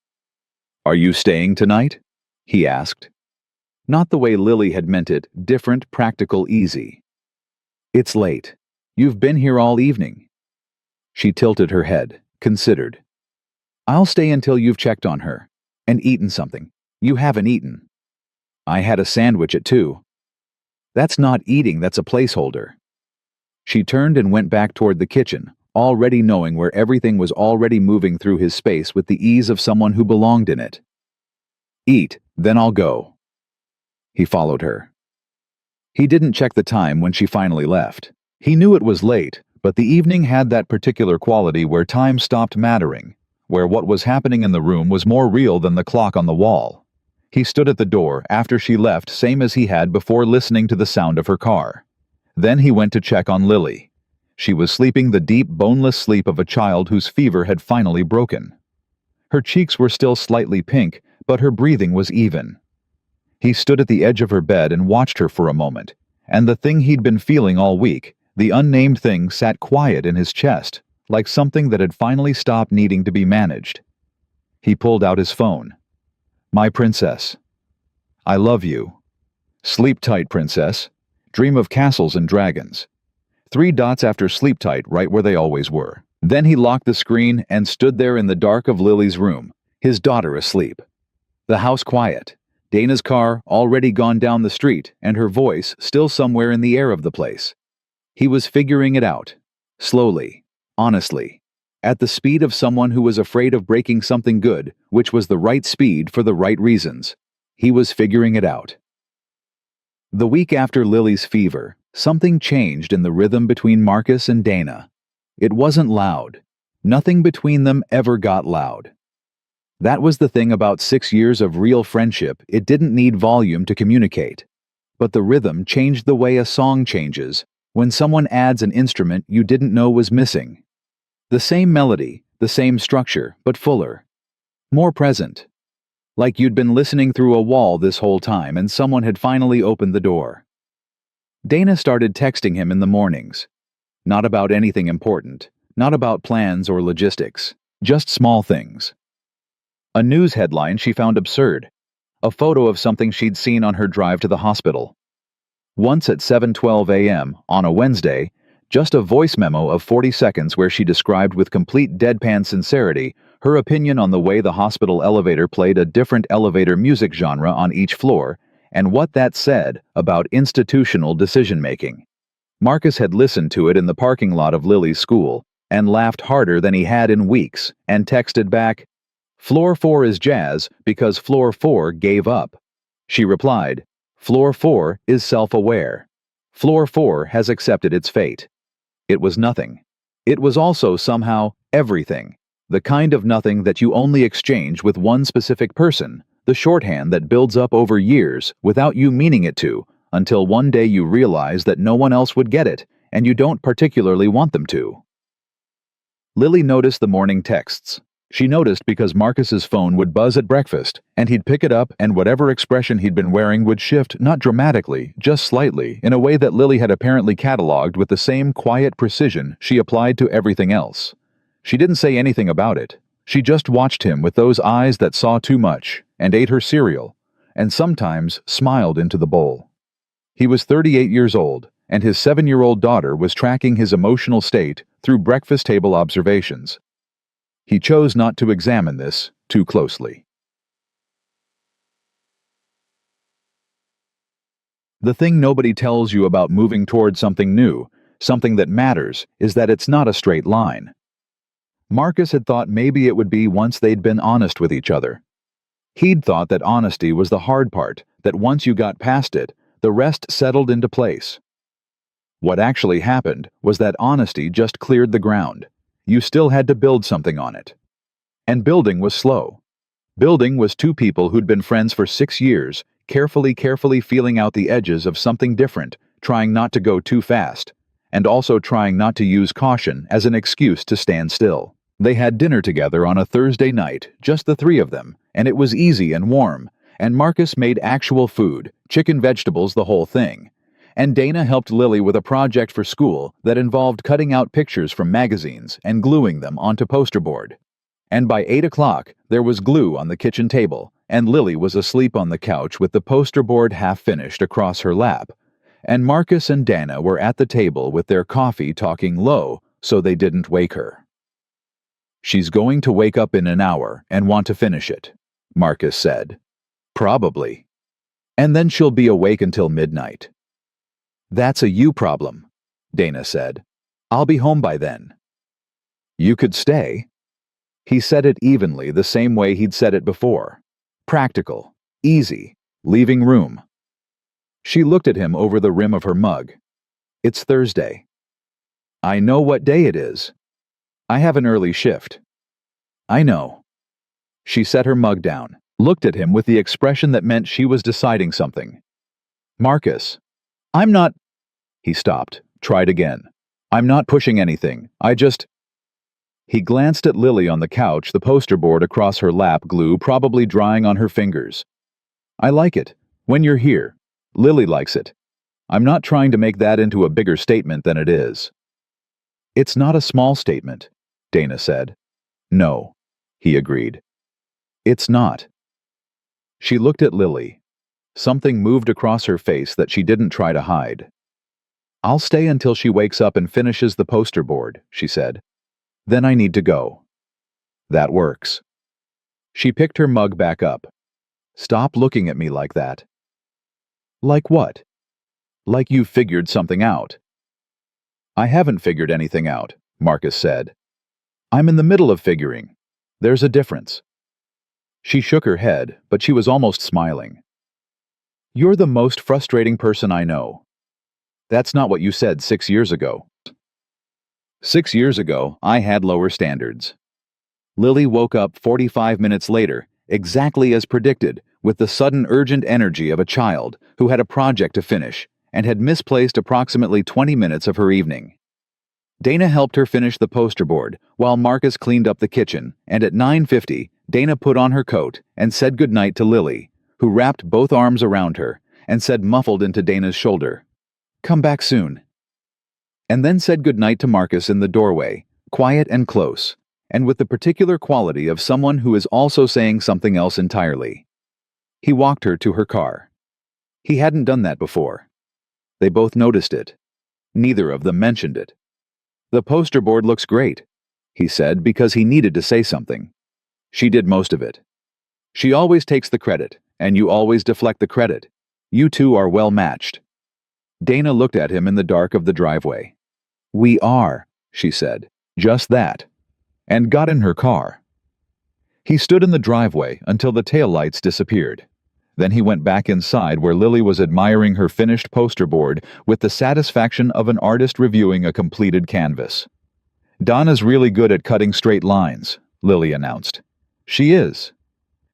"Are you staying tonight?" he asked. Not the way Lily had meant it, different, practical, easy. "It's late. You've been here all evening." She tilted her head, considered. "I'll stay until you've checked on her and eaten something. You haven't eaten. I had a sandwich at 2. That's not eating, that's a placeholder. She turned and went back toward the kitchen, already knowing where everything was already moving through his space with the ease of someone who belonged in it. Eat, then I'll go. He followed her. He didn't check the time when she finally left. He knew it was late, but the evening had that particular quality where time stopped mattering, where what was happening in the room was more real than the clock on the wall. He stood at the door after she left, same as he had before, listening to the sound of her car. Then he went to check on Lily. She was sleeping the deep, boneless sleep of a child whose fever had finally broken. Her cheeks were still slightly pink, but her breathing was even. He stood at the edge of her bed and watched her for a moment, and the thing he'd been feeling all week, the unnamed thing, sat quiet in his chest, like something that had finally stopped needing to be managed. He pulled out his phone. My princess. I love you. Sleep tight, princess. Dream of castles and dragons. 3 dots after sleep tight, right where they always were. Then he locked the screen and stood there in the dark of Lily's room, his daughter asleep. The house quiet. Dana's car already gone down the street, and her voice still somewhere in the air of the place. He was figuring it out. Slowly. Honestly. At the speed of someone who was afraid of breaking something good, which was the right speed for the right reasons. He was figuring it out. The week after Lily's fever, something changed in the rhythm between Marcus and Dana. It wasn't loud. Nothing between them ever got loud. That was the thing about 6 years of real friendship, it didn't need volume to communicate. But the rhythm changed the way a song changes when someone adds an instrument you didn't know was missing. The same melody, the same structure, but fuller. More present. Like you'd been listening through a wall this whole time and someone had finally opened the door. Dana started texting him in the mornings. Not about anything important, not about plans or logistics, just small things. A news headline she found absurd. A photo of something she'd seen on her drive to the hospital. Once at 7:12 a.m. on a Wednesday, just a voice memo of 40 seconds where she described with complete deadpan sincerity her opinion on the way the hospital elevator played a different elevator music genre on each floor and what that said about institutional decision-making. Marcus had listened to it in the parking lot of Lily's school and laughed harder than he had in weeks and texted back, Floor 4 is jazz because Floor 4 gave up. She replied, Floor 4 is self-aware. Floor 4 has accepted its fate. It was nothing. It was also somehow everything. The kind of nothing that you only exchange with one specific person, the shorthand that builds up over years without you meaning it to, until one day you realize that no one else would get it, and you don't particularly want them to. Lily noticed the morning texts. She noticed because Marcus's phone would buzz at breakfast, and he'd pick it up and whatever expression he'd been wearing would shift not dramatically, just slightly, in a way that Lily had apparently cataloged with the same quiet precision she applied to everything else. She didn't say anything about it. She just watched him with those eyes that saw too much, and ate her cereal, and sometimes smiled into the bowl. He was 38 years old, and his 7-year-old daughter was tracking his emotional state through breakfast table observations. He chose not to examine this too closely. The thing nobody tells you about moving toward something new, something that matters, is that it's not a straight line. Marcus had thought maybe it would be once they'd been honest with each other. He'd thought that honesty was the hard part, that once you got past it, the rest settled into place. What actually happened was that honesty just cleared the ground. You still had to build something on it. And building was slow. Building was 2 people who'd been friends for 6 years, carefully feeling out the edges of something different, trying not to go too fast, and also trying not to use caution as an excuse to stand still. They had dinner together on a Thursday night, just the 3 of them, and it was easy and warm, and Marcus made actual food, chicken, vegetables, the whole thing. And Dana helped Lily with a project for school that involved cutting out pictures from magazines and gluing them onto poster board. And by 8 o'clock, there was glue on the kitchen table, and Lily was asleep on the couch with the poster board half finished across her lap. And Marcus and Dana were at the table with their coffee talking low so they didn't wake her. She's going to wake up in an hour and want to finish it, Marcus said. Probably. And then she'll be awake until midnight. That's a you problem, Dana said. I'll be home by then. You could stay. He said it evenly, the same way he'd said it before. Practical, easy, leaving room. She looked at him over the rim of her mug. It's Thursday. I know what day it is. I have an early shift. I know. She set her mug down, looked at him with the expression that meant she was deciding something. Marcus, I'm not... He stopped, tried again. I'm not pushing anything. He glanced at Lily on the couch, the poster board across her lap, glue probably drying on her fingers. I like it. When you're here. Lily likes it. I'm not trying to make that into a bigger statement than it is. It's not a small statement, Dana said. No, he agreed. It's not. She looked at Lily. Something moved across her face that she didn't try to hide. I'll stay until she wakes up and finishes the poster board, she said. Then I need to go. That works. She picked her mug back up. Stop looking at me like that. Like what? Like you've figured something out. I haven't figured anything out, Marcus said. I'm in the middle of figuring. There's a difference. She shook her head, but she was almost smiling. You're the most frustrating person I know. That's not what you said 6 years ago. 6 years ago, I had lower standards. Lily woke up 45 minutes later, exactly as predicted, with the sudden urgent energy of a child who had a project to finish and had misplaced approximately 20 minutes of her evening. Dana helped her finish the poster board while Marcus cleaned up the kitchen, and at 9:50, Dana put on her coat and said goodnight to Lily, who wrapped both arms around her and said muffled into Dana's shoulder, "Come back soon." And then said goodnight to Marcus in the doorway, quiet and close, and with the particular quality of someone who is also saying something else entirely. He walked her to her car. He hadn't done that before. They both noticed it. Neither of them mentioned it. The poster board looks great, he said, because he needed to say something. She did most of it. She always takes the credit, and you always deflect the credit. You two are well matched. Dana looked at him in the dark of the driveway. We are, she said, just that, and got in her car. He stood in the driveway until the taillights disappeared. Then he went back inside where Lily was admiring her finished poster board with the satisfaction of an artist reviewing a completed canvas. Donna's really good at cutting straight lines, Lily announced. She is.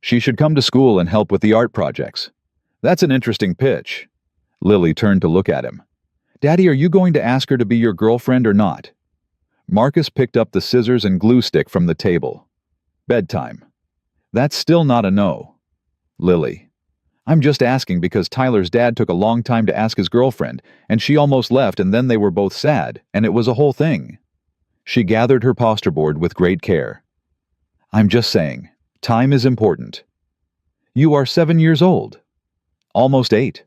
She should come to school and help with the art projects. That's an interesting pitch. Lily turned to look at him. Daddy, are you going to ask her to be your girlfriend or not? Marcus picked up the scissors and glue stick from the table. Bedtime. That's still not a no. Lily. I'm just asking because Tyler's dad took a long time to ask his girlfriend, and she almost left, and then they were both sad, and it was a whole thing. She gathered her poster board with great care. I'm just saying, time is important. You are 7 years old. Almost 8.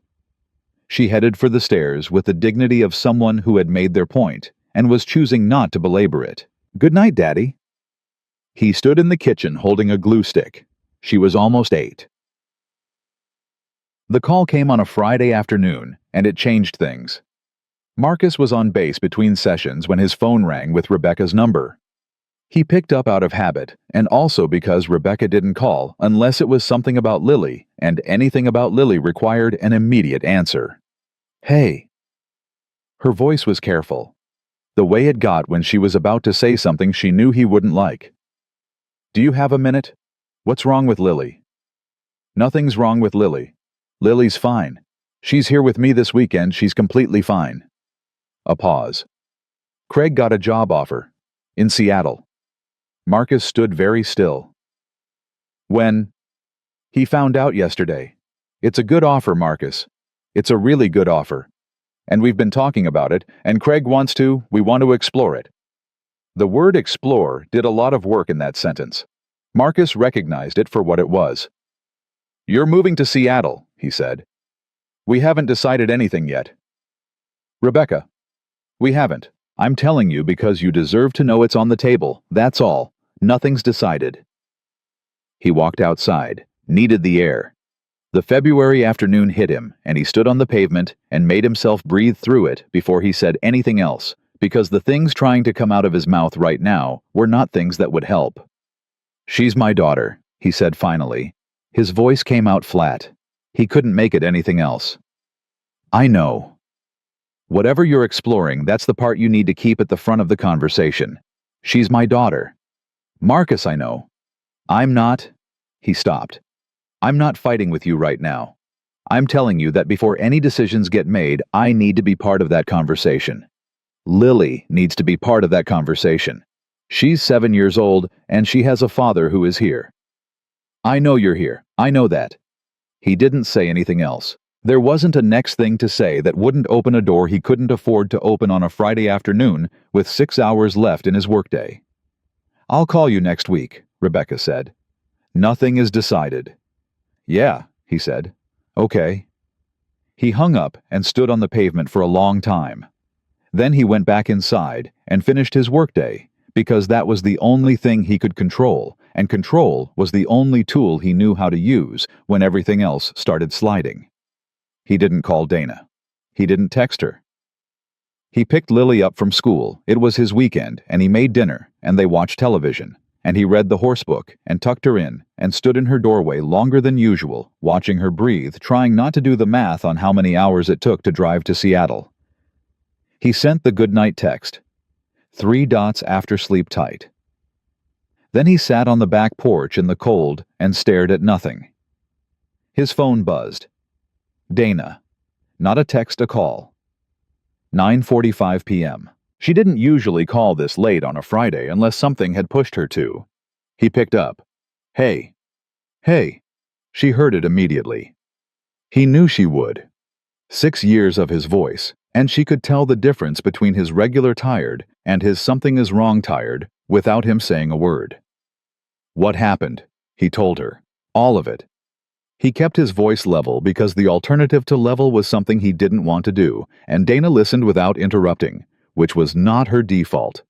She headed for the stairs with the dignity of someone who had made their point and was choosing not to belabor it. Good night, Daddy. He stood in the kitchen holding a glue stick. She was almost 8. The call came on a Friday afternoon, and it changed things. Marcus was on base between sessions when his phone rang with Rebecca's number. He picked up out of habit, and also because Rebecca didn't call unless it was something about Lily, and anything about Lily required an immediate answer. Hey. Her voice was careful, the way it got when she was about to say something she knew he wouldn't like. Do you have a minute? What's wrong with Lily? Nothing's wrong with Lily. Lily's fine. She's here with me this weekend. She's completely fine. A pause. Craig got a job offer. In Seattle. Marcus stood very still. When? He found out yesterday. It's a good offer, Marcus. It's a really good offer. And we've been talking about it, and Craig we want to explore it. The word explore did a lot of work in that sentence. Marcus recognized it for what it was. You're moving to Seattle, he said. We haven't decided anything yet. Rebecca. We haven't. I'm telling you because you deserve to know it's on the table, that's all. Nothing's decided. He walked outside, needed the air. The February afternoon hit him, and he stood on the pavement and made himself breathe through it before he said anything else, because the things trying to come out of his mouth right now were not things that would help. "She's my daughter," he said finally. His voice came out flat. He couldn't make it anything else. "I know. Whatever you're exploring, that's the part you need to keep at the front of the conversation. She's my daughter. Marcus, I know. I'm not—" He stopped. "I'm not fighting with you right now. I'm telling you that before any decisions get made, I need to be part of that conversation. Lily needs to be part of that conversation. She's 7 years old, and she has a father who is here. I know you're here. I know that." He didn't say anything else. There wasn't a next thing to say that wouldn't open a door he couldn't afford to open on a Friday afternoon with 6 hours left in his workday. "I'll call you next week," Rebecca said. "Nothing is decided." "Yeah," he said. "Okay." He hung up and stood on the pavement for a long time. Then he went back inside and finished his workday, because that was the only thing he could control, and control was the only tool he knew how to use when everything else started sliding. He didn't call Dana. He didn't text her. He picked Lily up from school. It was his weekend, and he made dinner, and they watched television, and he read the horse book and tucked her in and stood in her doorway longer than usual, watching her breathe, trying not to do the math on how many hours it took to drive to Seattle. He sent the goodnight text. 3 dots after sleep tight. Then he sat on the back porch in the cold and stared at nothing. His phone buzzed. Dana. Not a text, a call. 9:45 p.m. She didn't usually call this late on a Friday unless something had pushed her to. He picked up. "Hey." "Hey." She heard it immediately. He knew she would. 6 years of his voice, and she could tell the difference between his regular tired and his something is wrong tired without him saying a word. "What happened?" he told her. All of it. He kept his voice level because the alternative to level was something he didn't want to do, and Dana listened without interrupting, which was not her default.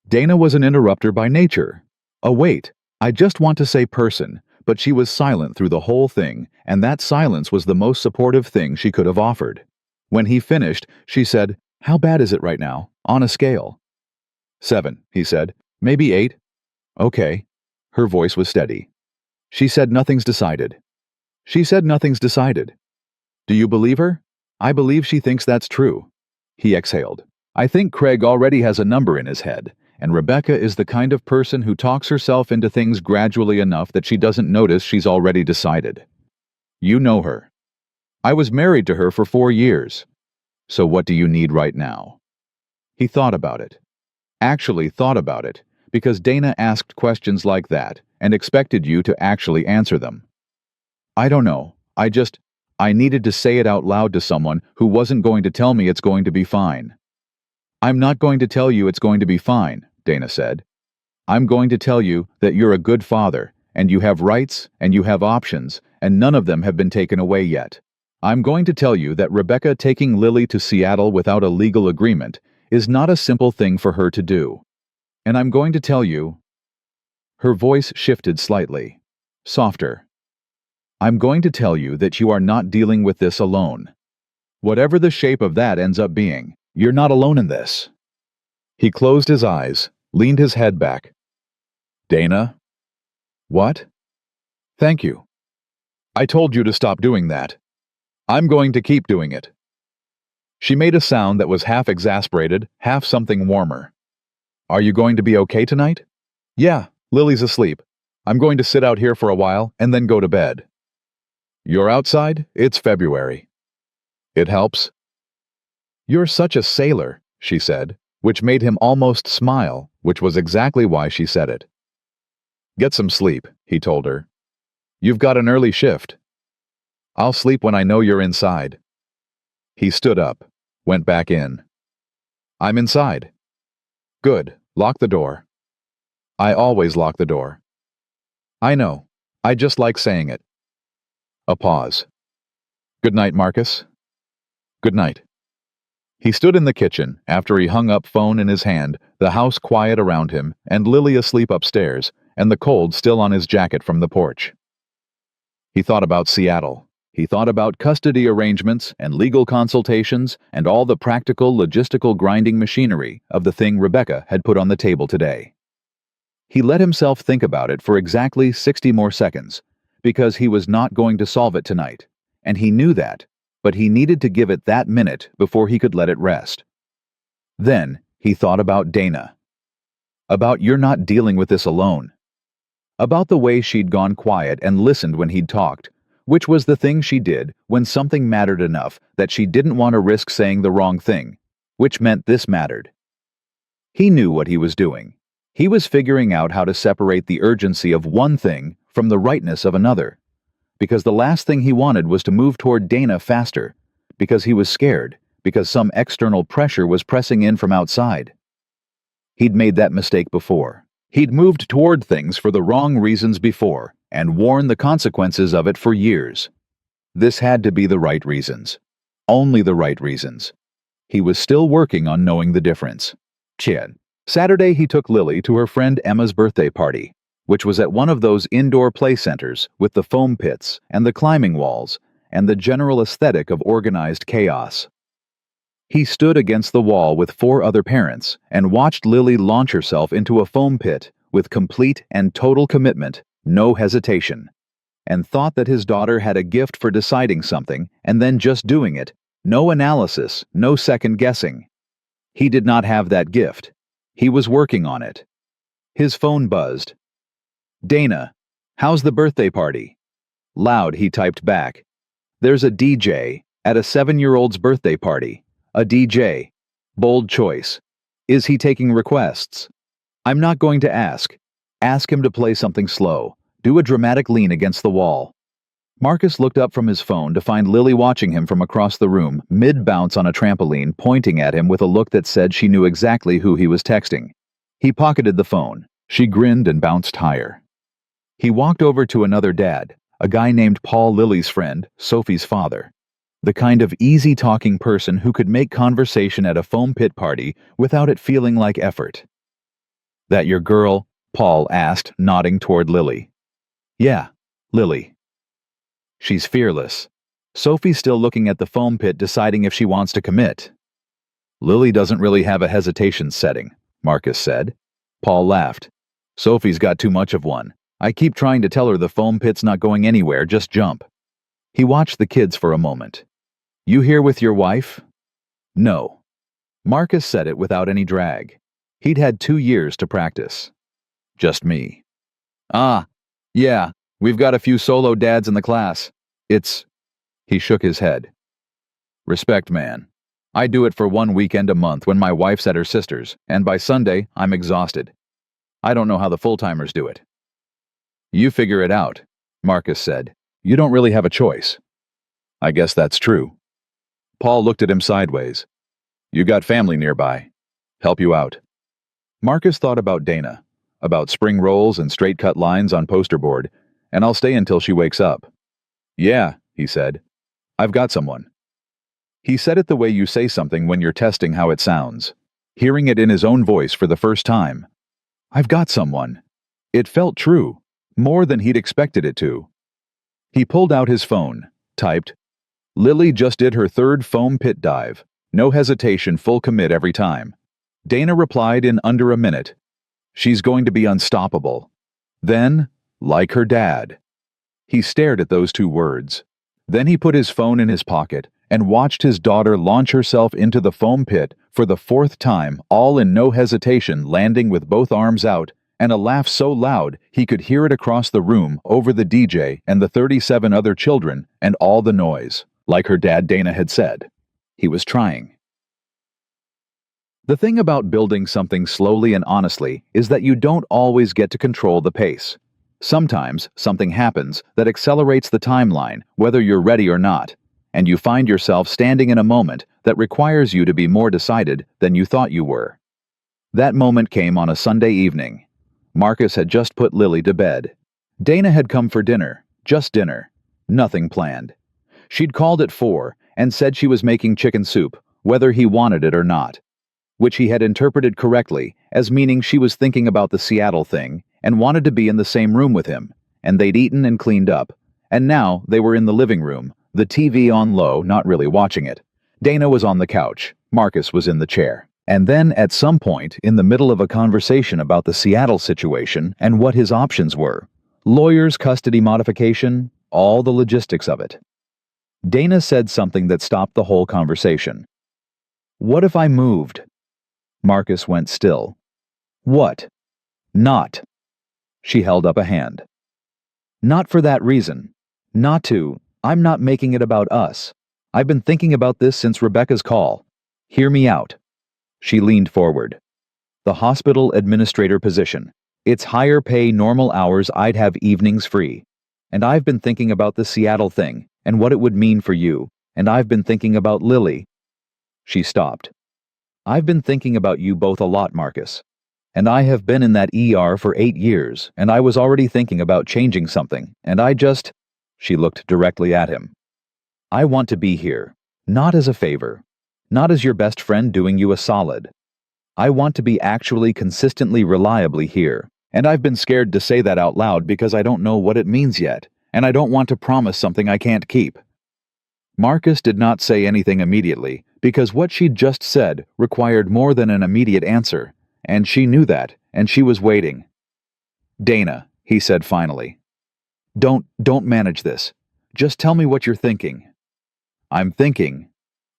Dana was an interrupter by nature. I just want to say person, but she was silent through the whole thing, and that silence was the most supportive thing she could have offered. When he finished, she said, "How bad is it right now, on a scale?" 7, he said. "Maybe 8. Okay." Her voice was steady. She said nothing's decided. "Do you believe her?" "I believe she thinks that's true." He exhaled. "I think Craig already has a number in his head, and Rebecca is the kind of person who talks herself into things gradually enough that she doesn't notice she's already decided. You know her. I was married to her for 4 years. So what do you need right now?" He thought about it. Actually thought about it, because Dana asked questions like that and expected you to actually answer them. "I don't know. I needed to say it out loud to someone who wasn't going to tell me it's going to be fine." "I'm not going to tell you it's going to be fine," Dana said. "I'm going to tell you that you're a good father, and you have rights, and you have options, and none of them have been taken away yet. I'm going to tell you that Rebecca taking Lily to Seattle without a legal agreement is not a simple thing for her to do. And I'm going to tell you—" Her voice shifted slightly. Softer. "I'm going to tell you that you are not dealing with this alone. Whatever the shape of that ends up being, you're not alone in this." He closed his eyes, leaned his head back. "Dana?" "What?" "Thank you. I told you to stop doing that. I'm going to keep doing it." She made a sound that was half exasperated, half something warmer. "Are you going to be okay tonight?" "Yeah, Lily's asleep. I'm going to sit out here for a while and then go to bed." "You're outside? It's February." "It helps." "You're such a sailor," she said, which made him almost smile, which was exactly why she said it. "Get some sleep," he told her. "You've got an early shift." "I'll sleep when I know you're inside." He stood up, went back in. "I'm inside." "Good. Lock the door." "I always lock the door." "I know. I just like saying it." A pause. "Good night, Marcus." "Good night." He stood in the kitchen after he hung up phone in his hand, the house quiet around him, and Lily asleep upstairs, and the cold still on his jacket from the porch. He thought about Seattle. He thought about custody arrangements and legal consultations and all the practical, logistical grinding machinery of the thing Rebecca had put on the table today. He let himself think about it for exactly 60 more seconds, because he was not going to solve it tonight, and he knew that, but he needed to give it that minute before he could let it rest. Then he thought about Dana. About you're not dealing with this alone. About the way she'd gone quiet and listened when he'd talked, which was the thing she did when something mattered enough that she didn't want to risk saying the wrong thing, which meant this mattered. He knew what he was doing. He was figuring out how to separate the urgency of one thing from the rightness of another, because the last thing he wanted was to move toward Dana faster, because he was scared, because some external pressure was pressing in from outside. He'd made that mistake before. He'd moved toward things for the wrong reasons before, and worn the consequences of it for years. This had to be the right reasons. Only the right reasons. He was still working on knowing the difference. Saturday he took Lily to her friend Emma's birthday party, which was at one of those indoor play centers with the foam pits and the climbing walls and the general aesthetic of organized chaos. He stood against the wall with 4 other parents and watched Lily launch herself into a foam pit with complete and total commitment, no hesitation, and thought that his daughter had a gift for deciding something and then just doing it, no analysis, no second guessing. He did not have that gift. He was working on it. His phone buzzed. "Dana, how's the birthday party?" Loud, he typed back. "There's a DJ at a 7-year-old's birthday party. A DJ. Bold choice. Is he taking requests? I'm not going to ask. Ask him to play something slow. Do a dramatic lean against the wall." Marcus looked up from his phone to find Lily watching him from across the room, mid-bounce on a trampoline, pointing at him with a look that said she knew exactly who he was texting. He pocketed the phone. She grinned and bounced higher. He walked over to another dad, a guy named Paul, Lily's friend, Sophie's father. The kind of easy-talking person who could make conversation at a foam pit party without it feeling like effort. "That your girl?" Paul asked, nodding toward Lily. "Yeah, Lily." "She's fearless." Sophie's still looking at the foam pit, deciding if she wants to commit. "Lily doesn't really have a hesitation setting," Marcus said. Paul laughed. "Sophie's got too much of one. I keep trying to tell her the foam pit's not going anywhere, just jump." He watched the kids for a moment. "You here with your wife?" "No." Marcus said it without any drag. He'd had 2 years to practice. "Just me." "Ah, yeah, we've got a few solo dads in the class. He shook his head. "Respect, man. I do it for 1 weekend a month when my wife's at her sister's, and by Sunday, I'm exhausted. I don't know how the full-timers do it." "You figure it out," Marcus said. "You don't really have a choice." "I guess that's true." Paul looked at him sideways. "You got family nearby. Help you out." Marcus thought about Dana, about spring rolls and straight-cut lines on poster board, and "I'll stay until she wakes up." "Yeah," he said. "I've got someone." He said it the way you say something when you're testing how it sounds, hearing it in his own voice for the first time. "I've got someone." It felt true, more than he'd expected it to. He pulled out his phone, typed, "Lily just did her 3rd foam pit dive. No hesitation, full commit every time." Dana replied in under a minute. "She's going to be unstoppable." Then, like her dad. He stared at those 2 words. Then he put his phone in his pocket and watched his daughter launch herself into the foam pit for the 4th time, all in no hesitation, landing with both arms out, and a laugh so loud he could hear it across the room over the DJ and the 37 other children and all the noise. Like her dad, Dana had said. He was trying. The thing about building something slowly and honestly is that you don't always get to control the pace. Sometimes something happens that accelerates the timeline, whether you're ready or not, and you find yourself standing in a moment that requires you to be more decided than you thought you were. That moment came on a Sunday evening. Marcus had just put Lily to bed. Dana had come for dinner, just dinner, nothing planned. She'd called at 4 and said she was making chicken soup, whether he wanted it or not, which he had interpreted correctly as meaning she was thinking about the Seattle thing and wanted to be in the same room with him, and they'd eaten and cleaned up, and now they were in the living room, the TV on low, not really watching it. Dana was on the couch. Marcus was in the chair. And then, at some point, in the middle of a conversation about the Seattle situation and what his options were, lawyers' custody modification, all the logistics of it, Dana said something that stopped the whole conversation. "What if I moved?" Marcus went still. "What?" "Not." She held up a hand. "Not for that reason. Not to. I'm not making it about us. I've been thinking about this since Rebecca's call. Hear me out." She leaned forward. "The hospital administrator position. It's higher pay, normal hours, I'd have evenings free. And I've been thinking about the Seattle thing, and what it would mean for you, and I've been thinking about Lily." She stopped. "I've been thinking about you both a lot, Marcus. And I have been in that ER for 8 years, and I was already thinking about changing something, and I just—" She looked directly at him. "I want to be here, not as a favor, not as your best friend doing you a solid. I want to be actually consistently reliably here, and I've been scared to say that out loud because I don't know what it means yet, and I don't want to promise something I can't keep." Marcus did not say anything immediately because what she'd just said required more than an immediate answer, and she knew that, and she was waiting. "Dana," he said finally, Don't manage this. Just tell me what you're thinking." "I'm thinking—"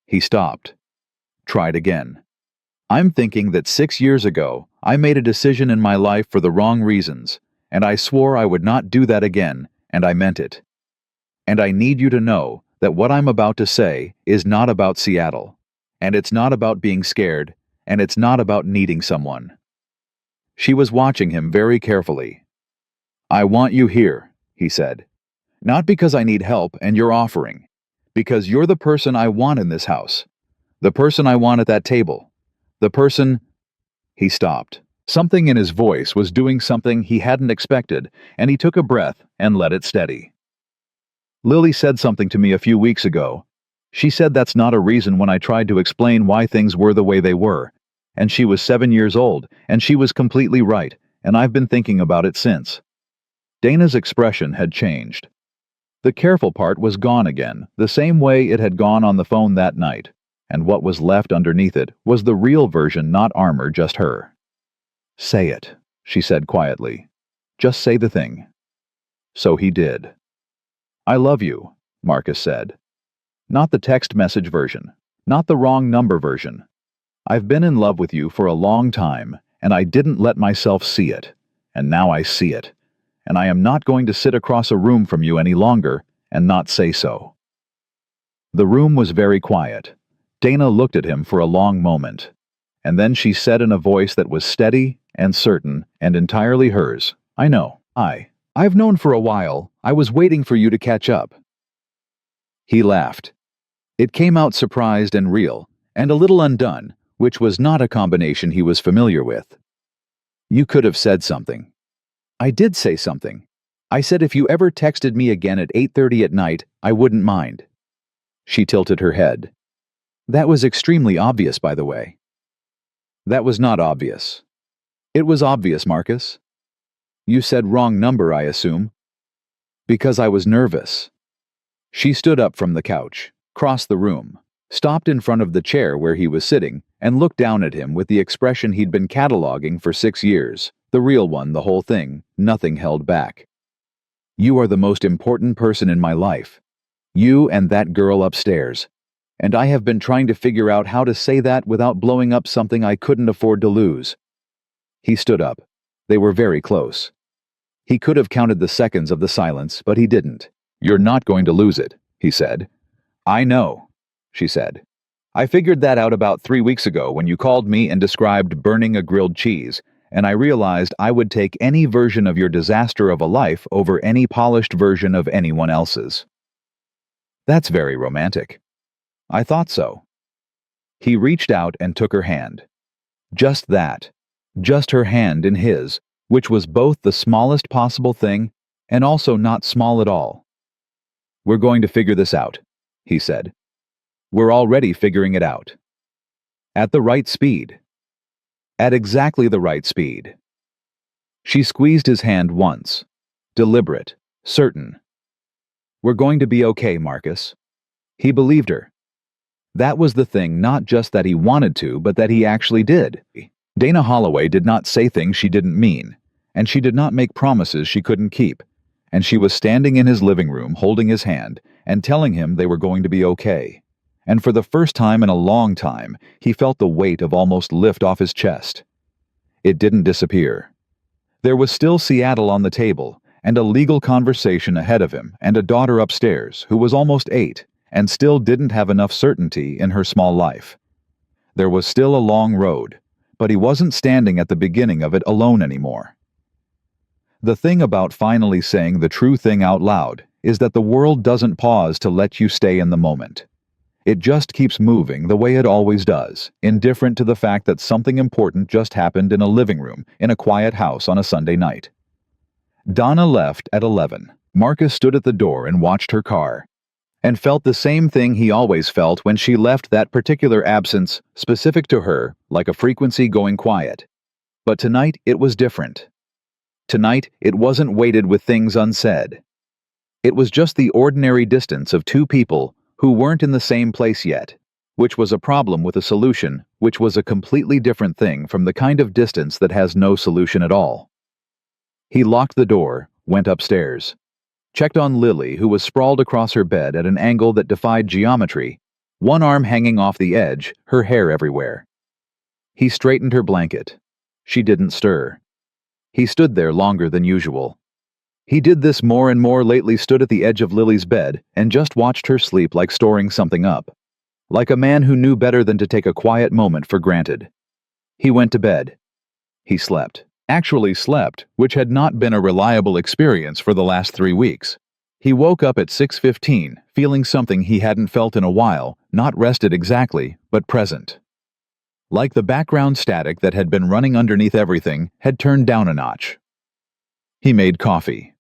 He stopped. Tried again. "I'm thinking that 6 years ago, I made a decision in my life for the wrong reasons, and I swore I would not do that again, and I meant it. And I need you to know that what I'm about to say is not about Seattle, and it's not about being scared, and it's not about needing someone." She was watching him very carefully. "I want you here," he said. "Not because I need help and you're offering. Because you're the person I want in this house. The person I want at that table. The person—" He stopped. Something in his voice was doing something he hadn't expected, and he took a breath and let it steady. "Lily said something to me a few weeks ago. She said that's not a reason when I tried to explain why things were the way they were. And she was 7 years old, and she was completely right, and I've been thinking about it since." Dana's expression had changed. The careful part was gone again, the same way it had gone on the phone that night, and what was left underneath it was the real version, not armor, just her. "Say it," she said quietly. "Just say the thing." So he did. "I love you," Marcus said. Not the text message version, not the wrong number version. "I've been in love with you for a long time, and I didn't let myself see it, and now I see it. And I am not going to sit across a room from you any longer and not say so." The room was very quiet. Dana looked at him for a long moment, and then she said in a voice that was steady and certain and entirely hers, "I know. I've known for a while. I was waiting for you to catch up." He laughed. It came out surprised and real, and a little undone, which was not a combination he was familiar with. "You could have said something." "I did say something. I said if you ever texted me again at 8:30 at night, I wouldn't mind." She tilted her head. "That was extremely obvious, by the way." "That was not obvious." "It was obvious, Marcus." "You said wrong number, I assume." "Because I was nervous." She stood up from the couch, crossed the room, stopped in front of the chair where he was sitting, and looked down at him with the expression he'd been cataloging for 6 years. The real one, the whole thing, nothing held back. "You are the most important person in my life. You and that girl upstairs. And I have been trying to figure out how to say that without blowing up something I couldn't afford to lose." He stood up. They were very close. He could have counted the seconds of the silence, but he didn't. "You're not going to lose it," he said. "I know," she said. "I figured that out about 3 weeks ago when you called me and described burning a grilled cheese, and I realized I would take any version of your disaster of a life over any polished version of anyone else's." "That's very romantic." "I thought so." He reached out and took her hand. Just that. Just her hand in his, which was both the smallest possible thing and also not small at all. "We're going to figure this out," he said. "We're already figuring it out. At the right speed. At exactly the right speed." She squeezed his hand once. Deliberate. Certain. "We're going to be okay, Marcus. He believed her. That was the thing, not just that he wanted to, but that he actually did. Dana Holloway did not say things she didn't mean, and she did not make promises she couldn't keep, and she was standing in his living room holding his hand and telling him they were going to be okay. And for the first time in a long time, he felt the weight of almost lift off his chest. It didn't disappear. There was still Seattle on the table, and a legal conversation ahead of him, and a daughter upstairs who was almost 8 and still didn't have enough certainty in her small life. There was still a long road, but he wasn't standing at the beginning of it alone anymore. The thing about finally saying the true thing out loud is that the world doesn't pause to let you stay in the moment. It just keeps moving the way it always does, indifferent to the fact that something important just happened in a living room in a quiet house on a Sunday night. Donna left at 11. Marcus stood at the door and watched her car, and felt the same thing he always felt when she left, that particular absence, specific to her, like a frequency going quiet. But tonight it was different. Tonight it wasn't weighted with things unsaid. It was just the ordinary distance of two people who weren't in the same place yet, which was a problem with a solution, which was a completely different thing from the kind of distance that has no solution at all. He locked the door, went upstairs, checked on Lily, who was sprawled across her bed at an angle that defied geometry, one arm hanging off the edge, her hair everywhere. He straightened her blanket. She didn't stir. He stood there longer than usual. He did this more and more lately, stood at the edge of Lily's bed and just watched her sleep, like storing something up. Like a man who knew better than to take a quiet moment for granted. He went to bed. He slept. Actually slept, which had not been a reliable experience for the last 3 weeks. He woke up at 6:15, feeling something he hadn't felt in a while, not rested exactly, but present. Like the background static that had been running underneath everything had turned down a notch. He made coffee.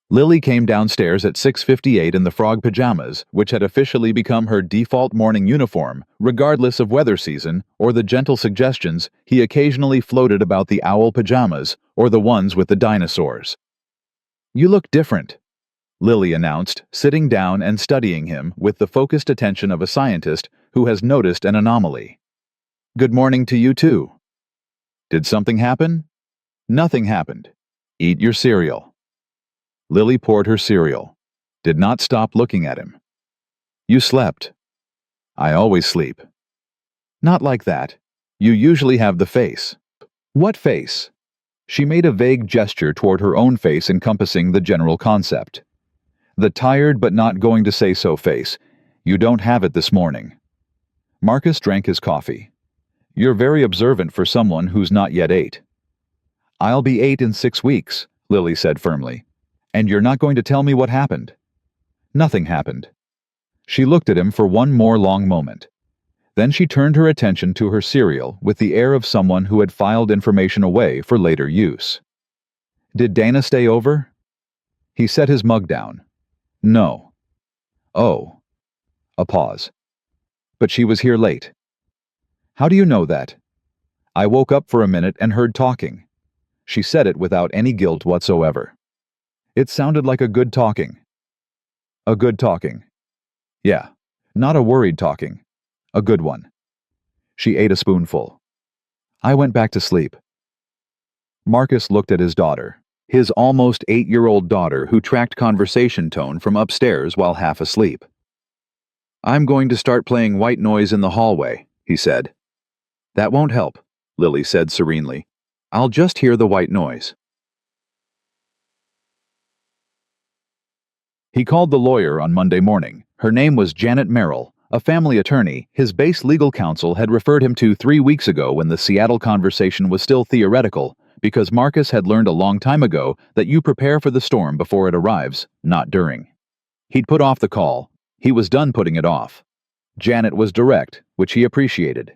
Lily came downstairs at 6:58 in the frog pajamas, which had officially become her default morning uniform, regardless of weather season or the gentle suggestions he occasionally floated about the owl pajamas or the ones with the dinosaurs. "You look different," Lily announced, sitting down and studying him with the focused attention of a scientist who has noticed an anomaly. "Good morning to you too." "Did something happen?" "Nothing happened. Eat your cereal." Lily poured her cereal, did not stop looking at him. "You slept." "I always sleep." "Not like that. You usually have the face." "What face?" She made a vague gesture toward her own face, encompassing the general concept. "The tired but not going to say so face. You don't have it this morning." Marcus drank his coffee. "You're very observant for someone who's not yet 8. "I'll be 8 in 6 weeks, Lily said firmly. "And you're not going to tell me what happened?" "Nothing happened." She looked at him for one more long moment. Then she turned her attention to her cereal with the air of someone who had filed information away for later use. "Did Dana stay over?" He set his mug down. "No." "Oh." A pause. "But she was here late." "How do you know that?" "I woke up for a minute and heard talking." She said it without any guilt whatsoever. It sounded like a good talking. "A good talking." "Yeah. Not a worried talking. A good one." She ate a spoonful. "I went back to sleep." Marcus looked at his daughter, his almost 8-year-old daughter who tracked conversation tone from upstairs while half asleep. "I'm going to start playing white noise in the hallway," he said. "That won't help," Lily said serenely. "I'll just hear the white noise." He called the lawyer on Monday morning. Her name was Janet Merrill, a family attorney his base legal counsel had referred him to 3 weeks ago when the Seattle conversation was still theoretical, because Marcus had learned a long time ago that you prepare for the storm before it arrives, not during. He'd put off the call. He was done putting it off. Janet was direct, which he appreciated.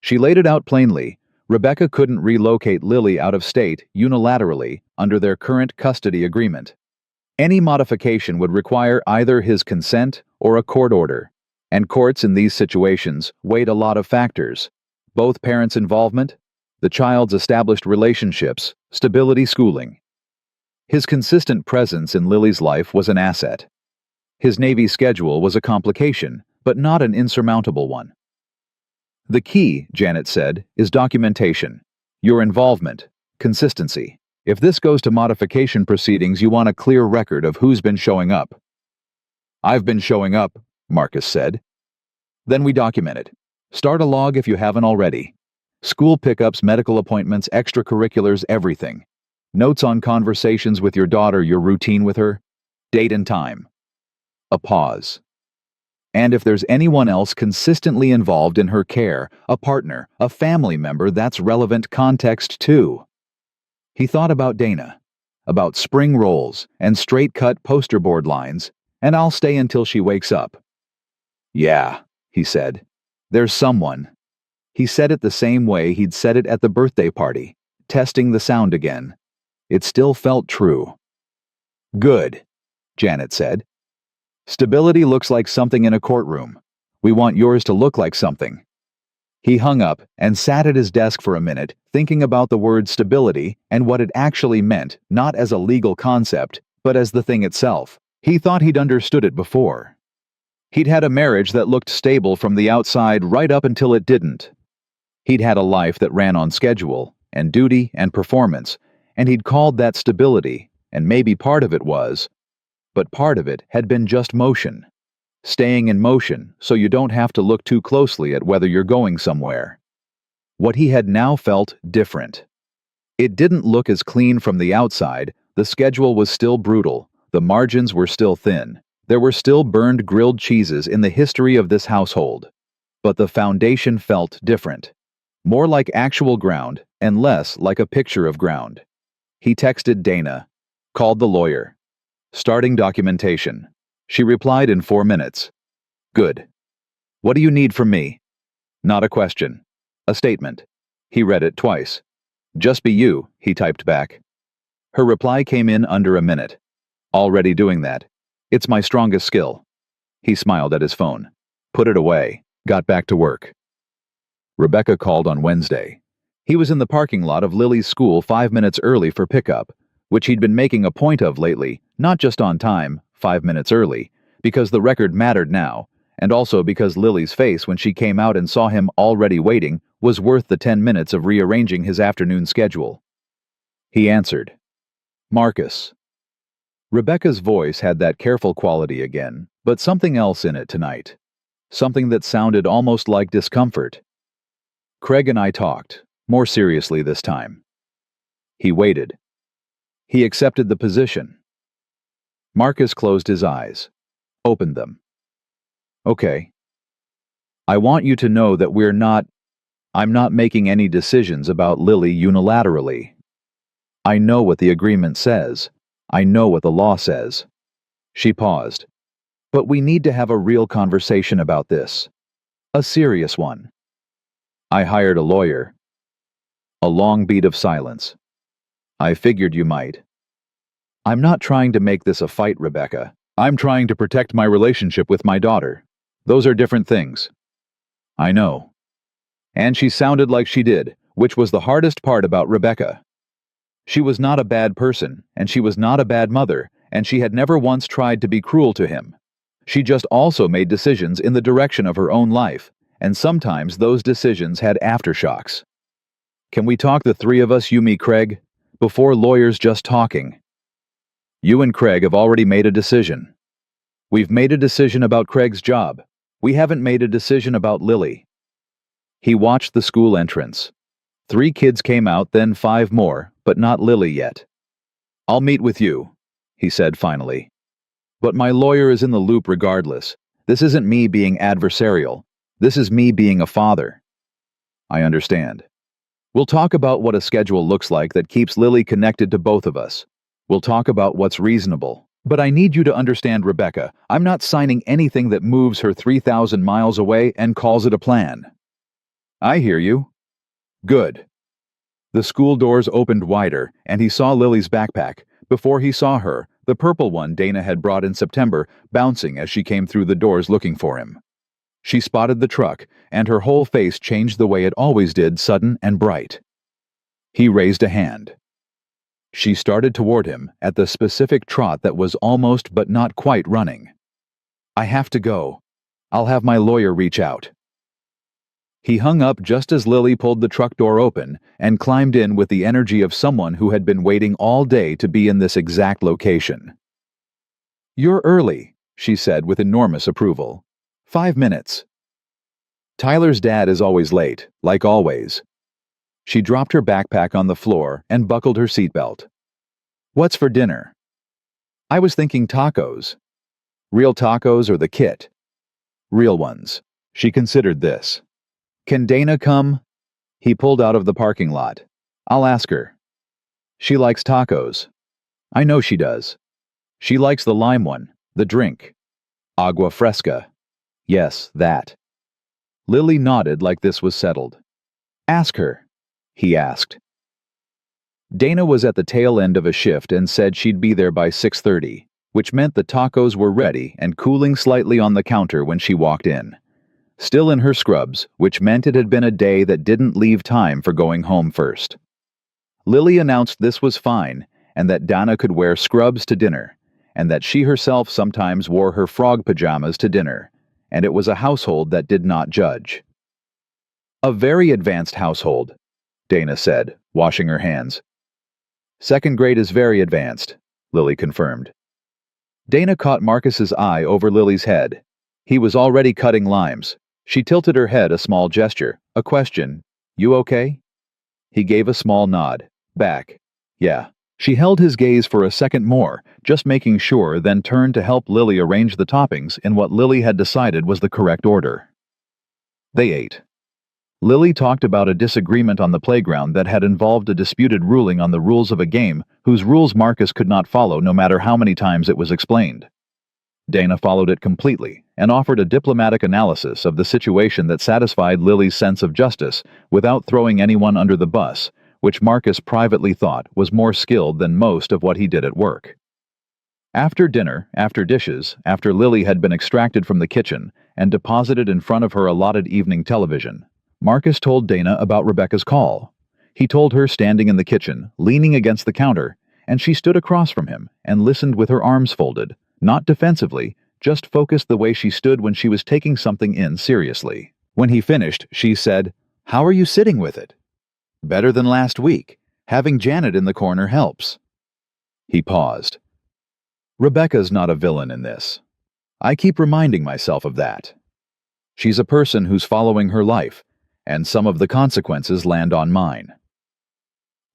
She laid it out plainly. Rebecca couldn't relocate Lily out of state unilaterally under their current custody agreement. Any modification would require either his consent or a court order, and courts in these situations weighed a lot of factors: both parents' involvement, the child's established relationships, stability, schooling. His consistent presence in Lily's life was an asset. His Navy schedule was a complication, but not an insurmountable one. The key, Janet said, is documentation. Your involvement. Consistency. If this goes to modification proceedings, you want a clear record of who's been showing up. I've been showing up, Marcus said. Then we document it. Start a log if you haven't already. School pickups, medical appointments, extracurriculars, everything. Notes on conversations with your daughter, your routine with her. Date and time. A pause. And if there's anyone else consistently involved in her care, a partner, a family member, that's relevant context too. He thought about Dana, about spring rolls and straight-cut poster board lines, and I'll stay until she wakes up. Yeah, he said. There's someone. He said it the same way he'd said it at the birthday party, testing the sound again. It still felt true. Good, Janet said. Stability looks like something in a courtroom. We want yours to look like something. He hung up and sat at his desk for a minute, thinking about the word stability and what it actually meant, not as a legal concept, but as the thing itself. He thought he'd understood it before. He'd had a marriage that looked stable from the outside right up until it didn't. He'd had a life that ran on schedule, and duty, and performance, and he'd called that stability, and maybe part of it was, but part of it had been just motion. Staying in motion so you don't have to look too closely at whether you're going somewhere. What he had now felt different. It didn't look as clean from the outside, the schedule was still brutal, the margins were still thin, there were still burned grilled cheeses in the history of this household. But the foundation felt different. More like actual ground, and less like a picture of ground. He texted Dana, called the lawyer. Starting documentation. She replied in 4 minutes. Good. What do you need from me? Not a question. A statement. He read it twice. Just be you, he typed back. Her reply came in under a minute. Already doing that. It's my strongest skill. He smiled at his phone. Put it away. Got back to work. Rebecca called on Wednesday. He was in the parking lot of Lily's school 5 minutes early for pickup, which he'd been making a point of lately, not just on time, 5 minutes early, because the record mattered now, and also because Lily's face when she came out and saw him already waiting was worth the 10 minutes of rearranging his afternoon schedule. He answered. Marcus. Rebecca's voice had that careful quality again, but something else in it tonight. Something that sounded almost like discomfort. Craig and I talked, more seriously this time. He waited. He accepted the position. Marcus closed his eyes, opened them. Okay. I want you to know that I'm not making any decisions about Lily unilaterally. I know what the agreement says. I know what the law says. She paused. But we need to have a real conversation about this. A serious one. I hired a lawyer. A long beat of silence. I figured you might. I'm not trying to make this a fight, Rebecca. I'm trying to protect my relationship with my daughter. Those are different things. I know. And she sounded like she did, which was the hardest part about Rebecca. She was not a bad person, and she was not a bad mother, and she had never once tried to be cruel to him. She just also made decisions in the direction of her own life, and sometimes those decisions had aftershocks. Can we talk, the three of us, you, me, Craig, before lawyers just talking? You and Craig have already made a decision. We've made a decision about Craig's job. We haven't made a decision about Lily. He watched the school entrance. 3 kids came out, then 5 more, but not Lily yet. I'll meet with you, he said finally. But my lawyer is in the loop regardless. This isn't me being adversarial. This is me being a father. I understand. We'll talk about what a schedule looks like that keeps Lily connected to both of us. We'll talk about what's reasonable. But I need you to understand, Rebecca, I'm not signing anything that moves her 3,000 miles away and calls it a plan. I hear you. Good. The school doors opened wider, and he saw Lily's backpack. Before he saw her, the purple one Dana had brought in September, bouncing as she came through the doors looking for him. She spotted the truck, and her whole face changed the way it always did, sudden and bright. He raised a hand. She started toward him at the specific trot that was almost but not quite running. I have to go. I'll have my lawyer reach out." He hung up just as Lily pulled the truck door open and climbed in with the energy of someone who had been waiting all day to be in this exact location. "You're early," she said with enormous approval. 5 minutes. Tyler's dad is always late, like always. She dropped her backpack on the floor and buckled her seatbelt. "What's for dinner?" "I was thinking tacos." "Real tacos or the kit?" "Real ones." She considered this. "Can Dana come?" He pulled out of the parking lot. "I'll ask her." "She likes tacos." "I know she does." "She likes the lime one, the drink." "Agua fresca." "Yes, that." Lily nodded like this was settled. "Ask her," he asked. Dana was at the tail end of a shift and said she'd be there by 6:30, which meant the tacos were ready and cooling slightly on the counter when she walked in. Still in her scrubs, which meant it had been a day that didn't leave time for going home first. Lily announced this was fine, and that Dana could wear scrubs to dinner, and that she herself sometimes wore her frog pajamas to dinner, and it was a household that did not judge. "A very advanced household," Dana said, washing her hands. "Second grade is very advanced," Lily confirmed. Dana caught Marcus's eye over Lily's head. He was already cutting limes. She tilted her head, a small gesture, a question. "You okay?" He gave a small nod. Back. "Yeah." She held his gaze for a second more, just making sure, then turned to help Lily arrange the toppings in what Lily had decided was the correct order. They ate. Lily talked about a disagreement on the playground that had involved a disputed ruling on the rules of a game whose rules Marcus could not follow no matter how many times it was explained. Dana followed it completely and offered a diplomatic analysis of the situation that satisfied Lily's sense of justice without throwing anyone under the bus, which Marcus privately thought was more skilled than most of what he did at work. After dinner, after dishes, after Lily had been extracted from the kitchen and deposited in front of her allotted evening television, Marcus told Dana about Rebecca's call. He told her standing in the kitchen, leaning against the counter, and she stood across from him and listened with her arms folded, not defensively, just focused the way she stood when she was taking something in seriously. When he finished, she said, "How are you sitting with it?" "Better than last week. Having Janet in the corner helps." He paused. "Rebecca's not a villain in this. I keep reminding myself of that. She's a person who's following her life, and some of the consequences land on mine."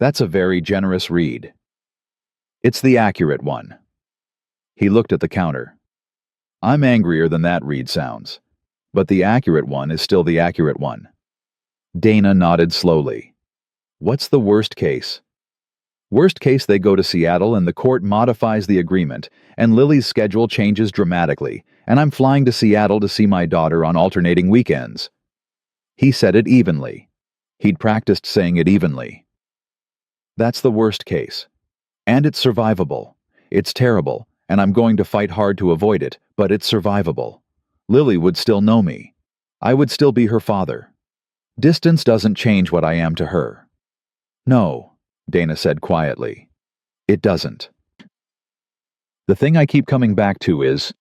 That's a very generous read. It's the accurate one. He looked at the counter. I'm angrier than that read sounds, but the accurate one is still the accurate one. Dana nodded slowly. What's the worst case? Worst case, they go to Seattle and the court modifies the agreement, and Lily's schedule changes dramatically, and I'm flying to Seattle to see my daughter on alternating weekends. He said it evenly. He'd practiced saying it evenly. That's the worst case. And it's survivable. It's terrible, and I'm going to fight hard to avoid it, but it's survivable. Lily would still know me. I would still be her father. Distance doesn't change what I am to her. No, Dana said quietly. It doesn't. The thing I keep coming back to is...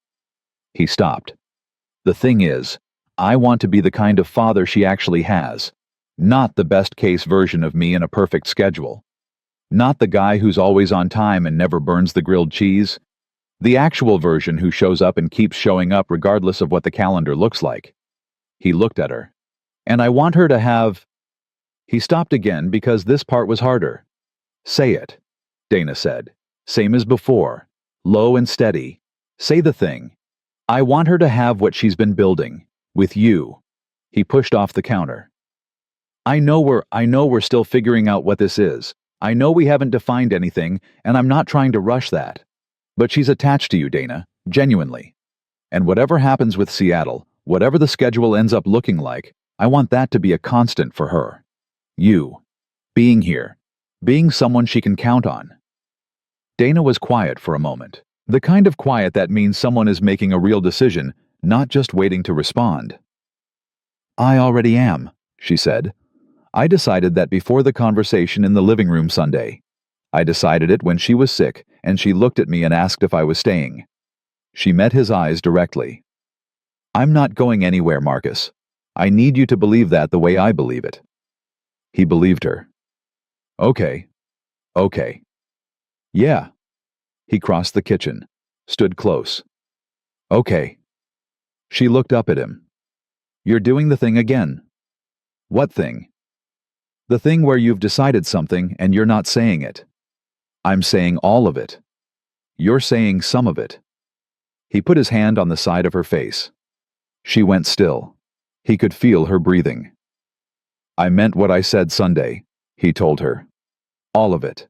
He stopped. The thing is, I want to be the kind of father she actually has, not the best-case version of me in a perfect schedule. Not the guy who's always on time and never burns the grilled cheese. The actual version who shows up and keeps showing up regardless of what the calendar looks like. He looked at her. And I want her to have... He stopped again because this part was harder. Say it, Dana said. Same as before. Low and steady. Say the thing. I want her to have what she's been building. With you. He pushed off the counter. I know we're still figuring out what this is. I know we haven't defined anything, and I'm not trying to rush that. But she's attached to you, Dana, genuinely. And whatever happens with Seattle, whatever the schedule ends up looking like, I want that to be a constant for her. You. Being here. Being someone she can count on. Dana was quiet for a moment. The kind of quiet that means someone is making a real decision, not just waiting to respond. I already am, she said. I decided that before the conversation in the living room Sunday. I decided it when she was sick, and she looked at me and asked if I was staying. She met his eyes directly. I'm not going anywhere, Marcus. I need you to believe that the way I believe it. He believed her. Okay. Okay. Yeah. He crossed the kitchen, stood close. Okay. She looked up at him. You're doing the thing again. What thing? The thing where you've decided something and you're not saying it. I'm saying all of it. You're saying some of it. He put his hand on the side of her face. She went still. He could feel her breathing. I meant what I said Sunday, he told her. All of it.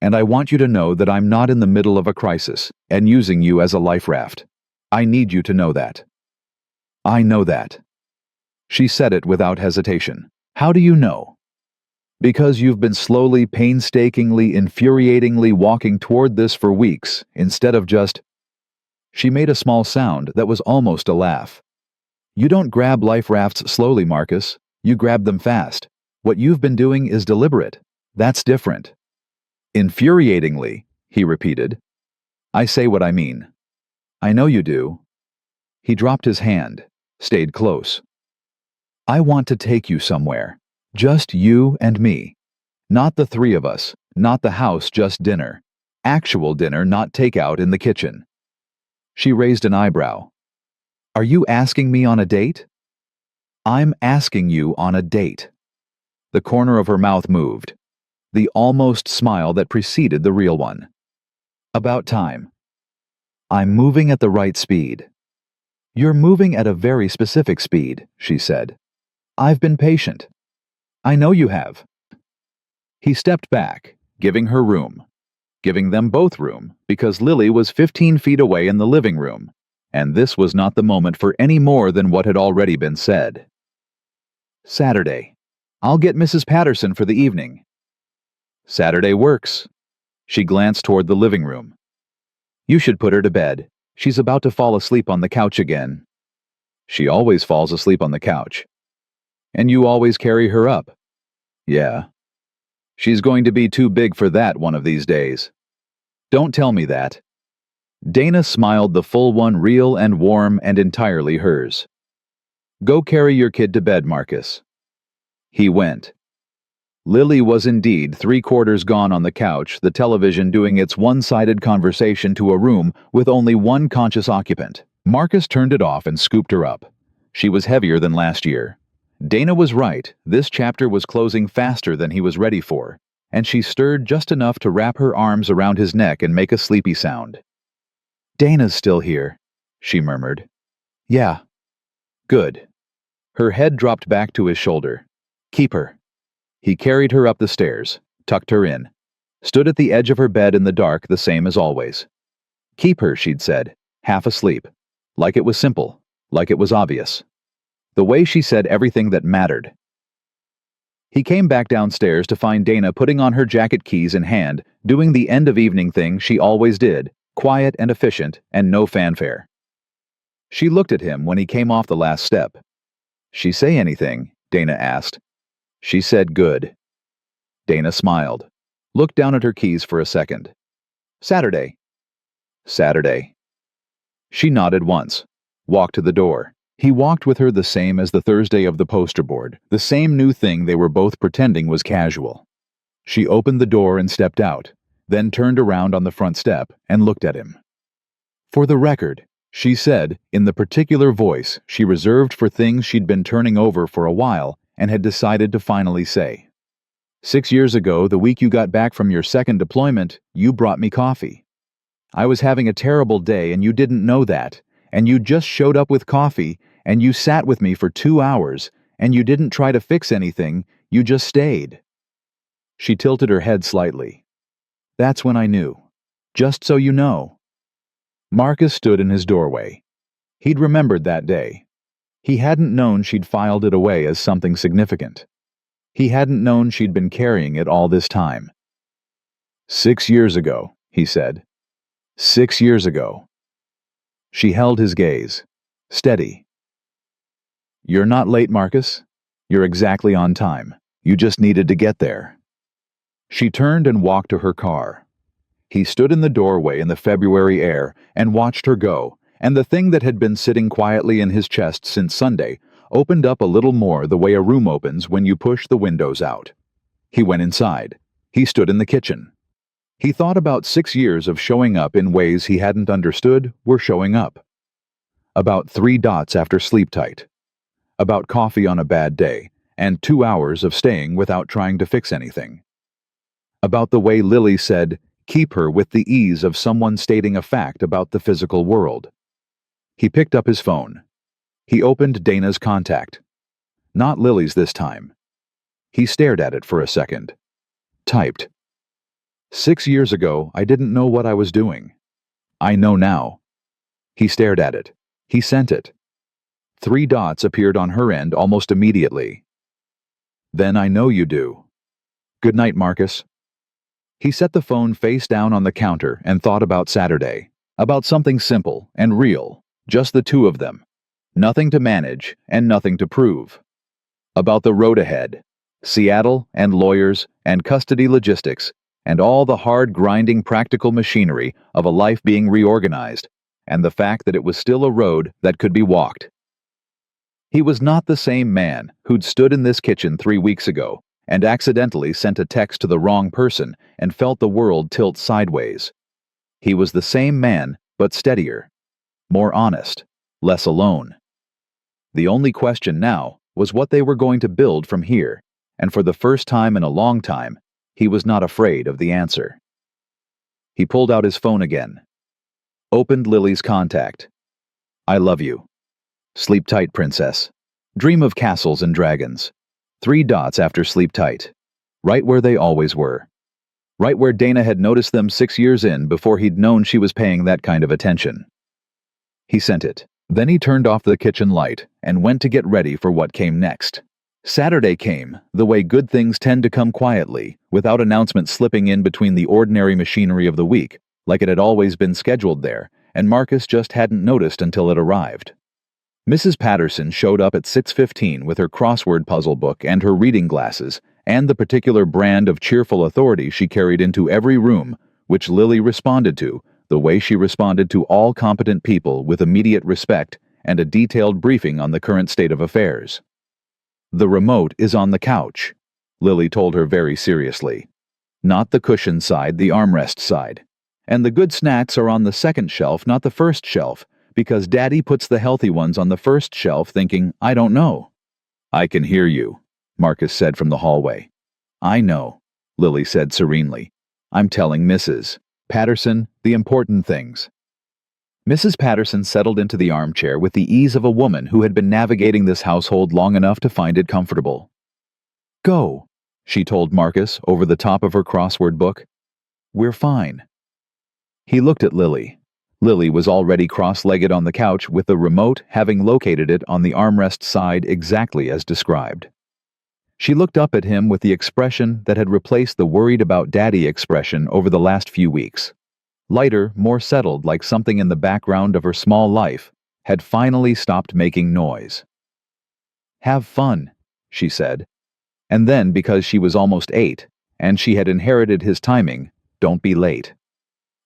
And I want you to know that I'm not in the middle of a crisis and using you as a life raft. I need you to know that. I know that. She said it without hesitation. How do you know? Because you've been slowly, painstakingly, infuriatingly walking toward this for weeks, instead of just... She made a small sound that was almost a laugh. You don't grab life rafts slowly, Marcus. You grab them fast. What you've been doing is deliberate. That's different. Infuriatingly, he repeated. I say what I mean. I know you do. He dropped his hand, stayed close. I want to take you somewhere. Just you and me. Not the three of us, not the house, just dinner. Actual dinner, not takeout in the kitchen. She raised an eyebrow. Are you asking me on a date? I'm asking you on a date. The corner of her mouth moved. The almost smile that preceded the real one. About time. I'm moving at the right speed. You're moving at a very specific speed, she said. I've been patient. I know you have. He stepped back, giving her room. Giving them both room, because Lily was 15 feet away in the living room, and this was not the moment for any more than what had already been said. Saturday. I'll get Mrs. Patterson for the evening. Saturday works. She glanced toward the living room. You should put her to bed. She's about to fall asleep on the couch again. She always falls asleep on the couch. And you always carry her up. Yeah. She's going to be too big for that one of these days. Don't tell me that. Dana smiled, the full one, real and warm and entirely hers. Go carry your kid to bed, Marcus. He went. Lily was indeed 3/4 gone on the couch, the television doing its one-sided conversation to a room with only one conscious occupant. Marcus turned it off and scooped her up. She was heavier than last year. Dana was right, this chapter was closing faster than he was ready for, and she stirred just enough to wrap her arms around his neck and make a sleepy sound. Dana's still here, she murmured. Yeah. Good. Her head dropped back to his shoulder. Keep her. He carried her up the stairs, tucked her in, stood at the edge of her bed in the dark, the same as always. Keep her, she'd said, half asleep, like it was simple, like it was obvious. The way she said everything that mattered. He came back downstairs to find Dana putting on her jacket, keys in hand, doing the end-of-evening thing she always did, quiet and efficient and no fanfare. She looked at him when he came off the last step. She say anything? Dana asked. She said good. Dana smiled, looked down at her keys for a second. Saturday. Saturday. She nodded once, walked to the door. He walked with her the same as the Thursday of the poster board, the same new thing they were both pretending was casual. She opened the door and stepped out, then turned around on the front step and looked at him. For the record, she said, in the particular voice she reserved for things she'd been turning over for a while and had decided to finally say. 6 years ago, the week you got back from your second deployment, you brought me coffee. I was having a terrible day and you didn't know that, and you just showed up with coffee, and you sat with me for 2 hours, and you didn't try to fix anything, you just stayed. She tilted her head slightly. That's when I knew. Just so you know. Marcus stood in his doorway. He'd remembered that day. He hadn't known she'd filed it away as something significant. He hadn't known she'd been carrying it all this time. 6 years ago, he said. 6 years ago. She held his gaze, steady. You're not late, Marcus. You're exactly on time. You just needed to get there. She turned and walked to her car. He stood in the doorway in the February air and watched her go, and the thing that had been sitting quietly in his chest since Sunday opened up a little more the way a room opens when you push the windows out. He went inside. He stood in the kitchen. He thought about 6 years of showing up in ways he hadn't understood were showing up. About 3 dots after sleep tight. About coffee on a bad day, and 2 hours of staying without trying to fix anything. About the way Lily said, keep her with the ease of someone stating a fact about the physical world. He picked up his phone. He opened Dana's contact. Not Lily's this time. He stared at it for a second. Typed. 6 years ago, I didn't know what I was doing. I know now. He stared at it. He sent it. 3 dots appeared on her end almost immediately. Then I know you do. Good night, Marcus. He set the phone face down on the counter and thought about Saturday. About something simple and real. Just the two of them. Nothing to manage and nothing to prove. About the road ahead. Seattle and lawyers and custody logistics and all the hard grinding practical machinery of a life being reorganized, and the fact that it was still a road that could be walked. He was not the same man who'd stood in this kitchen 3 weeks ago and accidentally sent a text to the wrong person and felt the world tilt sideways. He was the same man, but steadier, more honest, less alone. The only question now was what they were going to build from here, and for the first time in a long time, he was not afraid of the answer. He pulled out his phone again. Opened Lily's contact. I love you. Sleep tight, princess. Dream of castles and dragons. 3 dots after sleep tight. Right where they always were. Right where Dana had noticed them 6 years in before he'd known she was paying that kind of attention. He sent it. Then he turned off the kitchen light and went to get ready for what came next. Saturday came, the way good things tend to come quietly, without announcement slipping in between the ordinary machinery of the week, like it had always been scheduled there, and Marcus just hadn't noticed until it arrived. Mrs. Patterson showed up at 6:15 with her crossword puzzle book and her reading glasses, and the particular brand of cheerful authority she carried into every room, which Lily responded to, the way she responded to all competent people with immediate respect and a detailed briefing on the current state of affairs. The remote is on the couch, Lily told her very seriously. Not the cushion side, the armrest side. And the good snacks are on the second shelf, not the first shelf, because Daddy puts the healthy ones on the first shelf thinking, I don't know. I can hear you, Marcus said from the hallway. I know, Lily said serenely. I'm telling Mrs. Patterson the important things. Mrs. Patterson settled into the armchair with the ease of a woman who had been navigating this household long enough to find it comfortable. Go, she told Marcus over the top of her crossword book. We're fine. He looked at Lily. Lily was already cross-legged on the couch with the remote having located it on the armrest side exactly as described. She looked up at him with the expression that had replaced the worried about Daddy expression over the last few weeks. Lighter, more settled, like something in the background of her small life, had finally stopped making noise. Have fun, she said. And then, because she was almost 8, and she had inherited his timing, don't be late.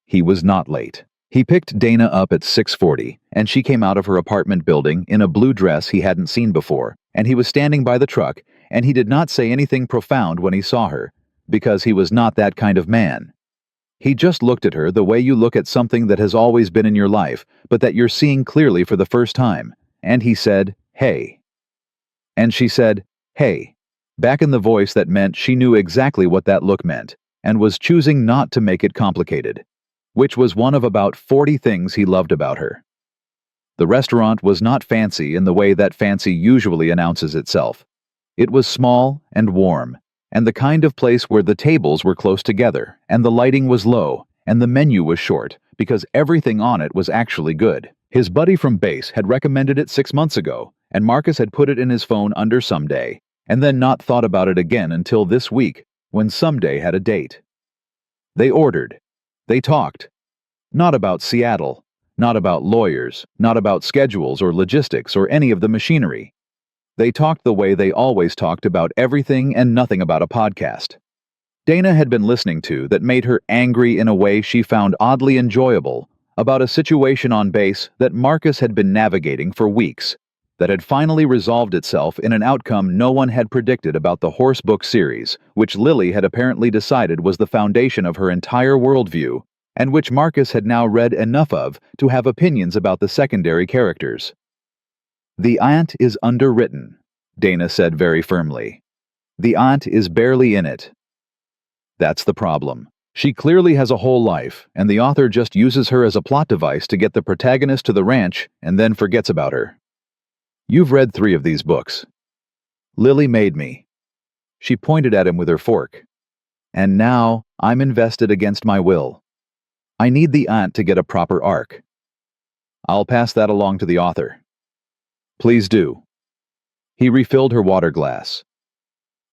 He was not late. He picked Dana up at 6:40, and she came out of her apartment building in a blue dress he hadn't seen before, and he was standing by the truck, and he did not say anything profound when he saw her, because he was not that kind of man. He just looked at her the way you look at something that has always been in your life, but that you're seeing clearly for the first time, and he said, hey. And she said, hey, back in the voice that meant she knew exactly what that look meant, and was choosing not to make it complicated, which was one of about 40 things he loved about her. The restaurant was not fancy in the way that fancy usually announces itself. It was small and warm, and the kind of place where the tables were close together, and the lighting was low, and the menu was short, because everything on it was actually good. His buddy from base had recommended it 6 months ago, and Marcus had put it in his phone under Someday, and then not thought about it again until this week, when Someday had a date. They ordered. They talked. Not about Seattle, not about lawyers, not about schedules or logistics or any of the machinery. They talked the way they always talked about everything and nothing about a podcast. Dana had been listening to that made her angry in a way she found oddly enjoyable, about a situation on base that Marcus had been navigating for weeks, that had finally resolved itself in an outcome no one had predicted about the horse book series, which Lily had apparently decided was the foundation of her entire worldview, and which Marcus had now read enough of to have opinions about the secondary characters. "The aunt is underwritten," Dana said very firmly. "The aunt is barely in it." That's the problem. She clearly has a whole life, and the author just uses her as a plot device to get the protagonist to the ranch and then forgets about her. You've read 3 of these books. Lily made me. She pointed at him with her fork. And now I'm invested against my will. I need the aunt to get a proper arc. I'll pass that along to the author. Please do. He refilled her water glass.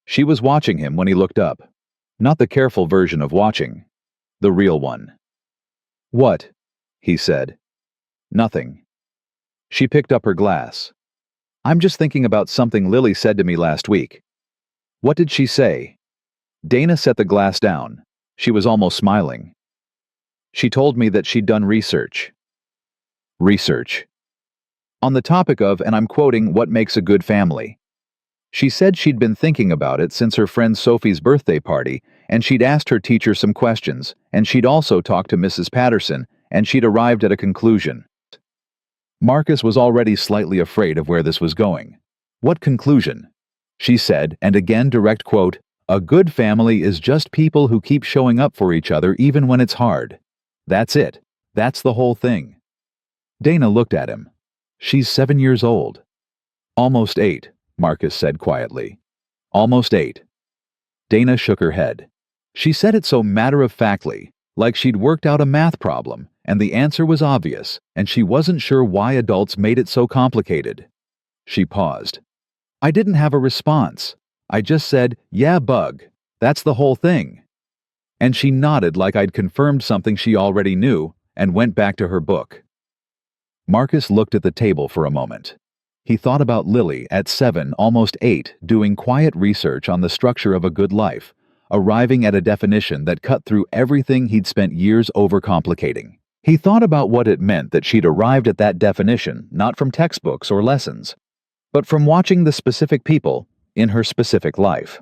She was watching him when he looked up. Not the careful version of watching. The real one. What? He said. Nothing. She picked up her glass. I'm just thinking about something Lily said to me last week. What did she say? Dana set the glass down. She was almost smiling. She told me that she'd done research. Research. On the topic of, and I'm quoting, what makes a good family. She said she'd been thinking about it since her friend Sophie's birthday party, and she'd asked her teacher some questions, and she'd also talked to Mrs. Patterson, and she'd arrived at a conclusion. Marcus was already slightly afraid of where this was going. What conclusion? She said, and again direct quote, "A good family is just people who keep showing up for each other even when it's hard. That's it. That's the whole thing." Dana looked at him. She's 7 years old. Almost 8, Marcus said quietly. Almost 8. Dana shook her head. She said it so matter-of-factly, like she'd worked out a math problem, and the answer was obvious, and she wasn't sure why adults made it so complicated. She paused. I didn't have a response. I just said, yeah, bug. That's the whole thing. And she nodded like I'd confirmed something she already knew, and went back to her book. Marcus looked at the table for a moment. He thought about Lily at 7, almost 8, doing quiet research on the structure of a good life, arriving at a definition that cut through everything he'd spent years overcomplicating. He thought about what it meant that she'd arrived at that definition not from textbooks or lessons, but from watching the specific people in her specific life.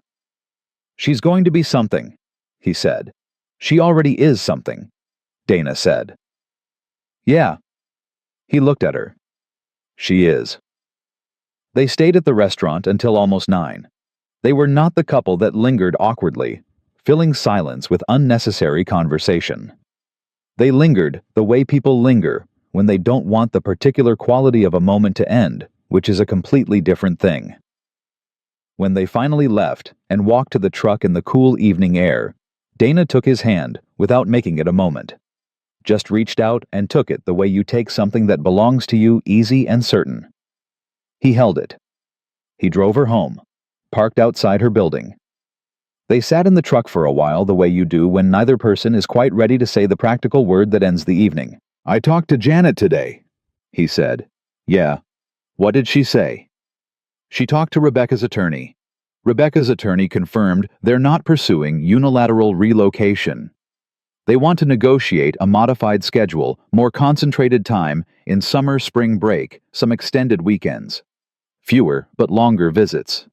She's going to be something, he said. She already is something, Dana said. Yeah. He looked at her. She is. They stayed at the restaurant until almost 9. They were not the couple that lingered awkwardly, filling silence with unnecessary conversation. They lingered the way people linger when they don't want the particular quality of a moment to end, which is a completely different thing. When they finally left and walked to the truck in the cool evening air, Dana took his hand without making it a moment. Just reached out and took it the way you take something that belongs to you, easy and certain. He held it. He drove her home, parked outside her building. They sat in the truck for a while the way you do when neither person is quite ready to say the practical word that ends the evening. I talked to Janet today, he said. Yeah. What did she say? She talked to Rebecca's attorney. Rebecca's attorney confirmed they're not pursuing unilateral relocation. They want to negotiate a modified schedule, more concentrated time, in summer, spring break, some extended weekends. Fewer but longer visits.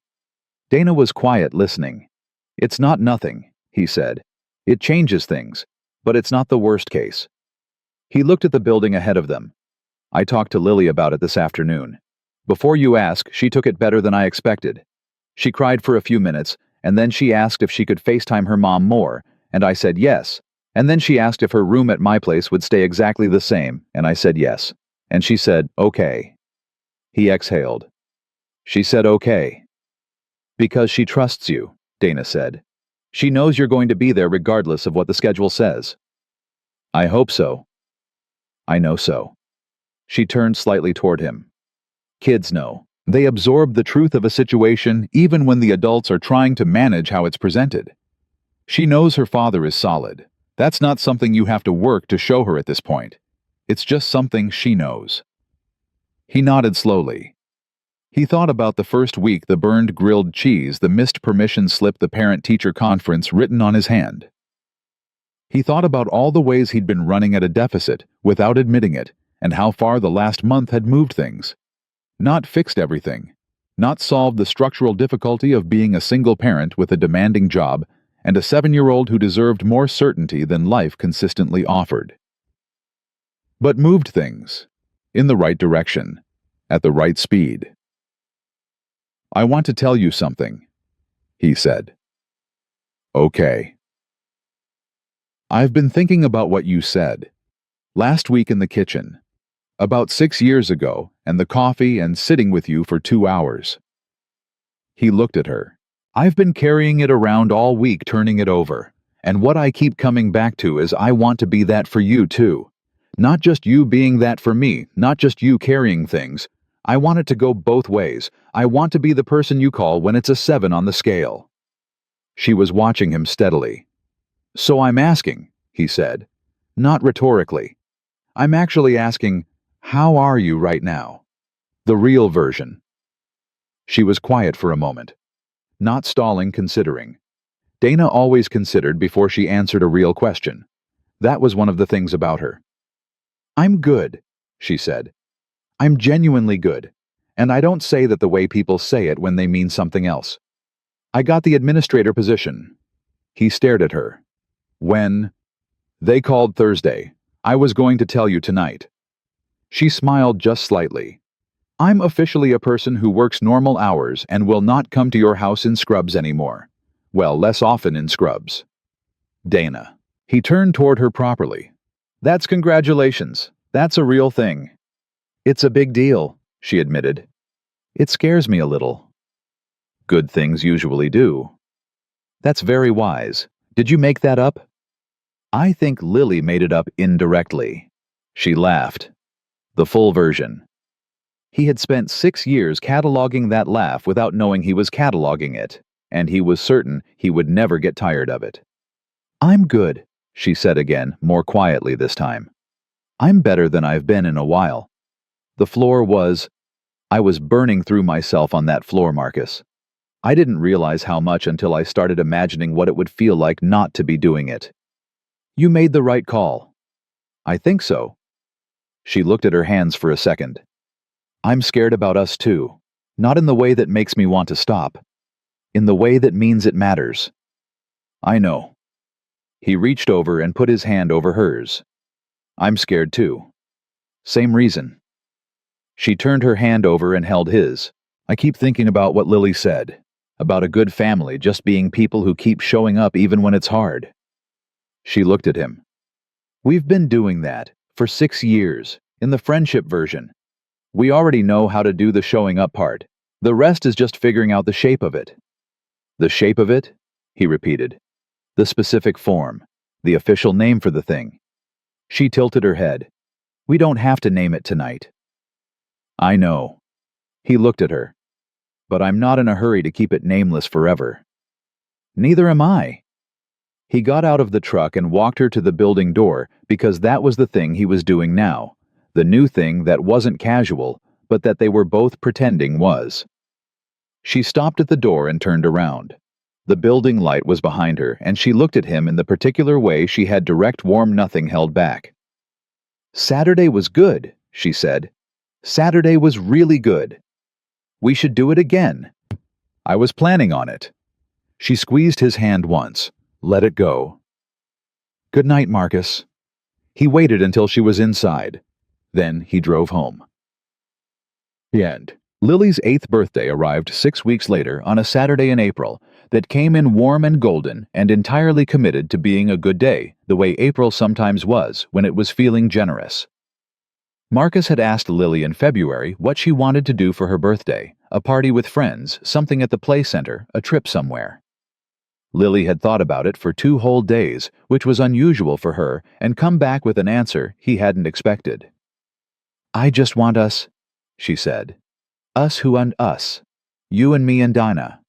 Dana was quiet listening. It's not nothing, he said. It changes things, but it's not the worst case. He looked at the building ahead of them. I talked to Lily about it this afternoon. Before you ask, she took it better than I expected. She cried for a few minutes, and then she asked if she could FaceTime her mom more, and I said yes. And then she asked if her room at my place would stay exactly the same, and I said yes. And she said, okay. He exhaled. She said okay. Because she trusts you, Dana said. She knows you're going to be there regardless of what the schedule says. I hope so. I know so. She turned slightly toward him. Kids know. They absorb the truth of a situation even when the adults are trying to manage how it's presented. She knows her father is solid. That's not something you have to work to show her at this point. It's just something she knows. He nodded slowly. He thought about the first week the burned grilled cheese, the missed permission slip, the parent-teacher conference written on his hand. He thought about all the ways he'd been running at a deficit without admitting it, and how far the last month had moved things. Not fixed everything. Not solved the structural difficulty of being a single parent with a demanding job and a 7-year-old who deserved more certainty than life consistently offered. But moved things. In the right direction. At the right speed. "I want to tell you something," he said. "Okay." "I've been thinking about what you said. Last week in the kitchen. About 6 years ago, and the coffee and sitting with you for 2 hours. He looked at her. "I've been carrying it around all week, turning it over. And what I keep coming back to is I want to be that for you, too. Not just you being that for me, not just you carrying things. I want it to go both ways. I want to be the person you call when it's a 7 on the scale." She was watching him steadily. "So I'm asking," he said. "Not rhetorically. I'm actually asking, how are you right now? The real version." She was quiet for a moment, not stalling, considering. Dana always considered before she answered a real question. That was one of the things about her. "I'm good," she said. "I'm genuinely good. And I don't say that the way people say it when they mean something else. I got the administrator position." He stared at her. "When?" "They called Thursday. I was going to tell you tonight." She smiled just slightly. "I'm officially a person who works normal hours and will not come to your house in scrubs anymore. Well, less often in scrubs." Dana. He turned toward her properly. "That's congratulations. That's a real thing." "It's a big deal," she admitted. "It scares me a little." "Good things usually do." "That's very wise. Did you make that up?" "I think Lily made it up indirectly." She laughed. The full version. He had spent 6 years cataloging that laugh without knowing he was cataloging it, and he was certain he would never get tired of it. "I'm good," she said again, more quietly this time. "I'm better than I've been in a while." The floor was... I was burning through myself on that floor, Marcus. I didn't realize how much until I started imagining what it would feel like not to be doing it. "You made the right call." "I think so." She looked at her hands for a second. "I'm scared about us too. Not in the way that makes me want to stop. In the way that means it matters." "I know." He reached over and put his hand over hers. "I'm scared too. Same reason." She turned her hand over and held his. "I keep thinking about what Lily said. About a good family just being people who keep showing up even when it's hard." She looked at him. "We've been doing that for 6 years, in the friendship version. We already know how to do the showing up part. The rest is just figuring out the shape of it." "The shape of it?" he repeated. "The specific form, the official name for the thing." She tilted her head. "We don't have to name it tonight." "I know." He looked at her. "But I'm not in a hurry to keep it nameless forever." "Neither am I." He got out of the truck and walked her to the building door because that was the thing he was doing now, the new thing that wasn't casual, but that they were both pretending was. She stopped at the door and turned around. The building light was behind her, and she looked at him in the particular way she had direct warm nothing held back. "Saturday was good," she said. "Saturday was really good. We should do it again. I was planning on it." She squeezed his hand once, let it go. "Good night, Marcus." He waited until she was inside. Then he drove home. The end. Lily's 8th birthday arrived 6 weeks later on a Saturday in April that came in warm and golden and entirely committed to being a good day, the way April sometimes was when it was feeling generous. Marcus had asked Lily in February what she wanted to do for her birthday, a party with friends, something at the play center, a trip somewhere. Lily had thought about it for 2 whole days, which was unusual for her, and come back with an answer he hadn't expected. "I just want us," she said. "Us who and us. You and me and Dinah."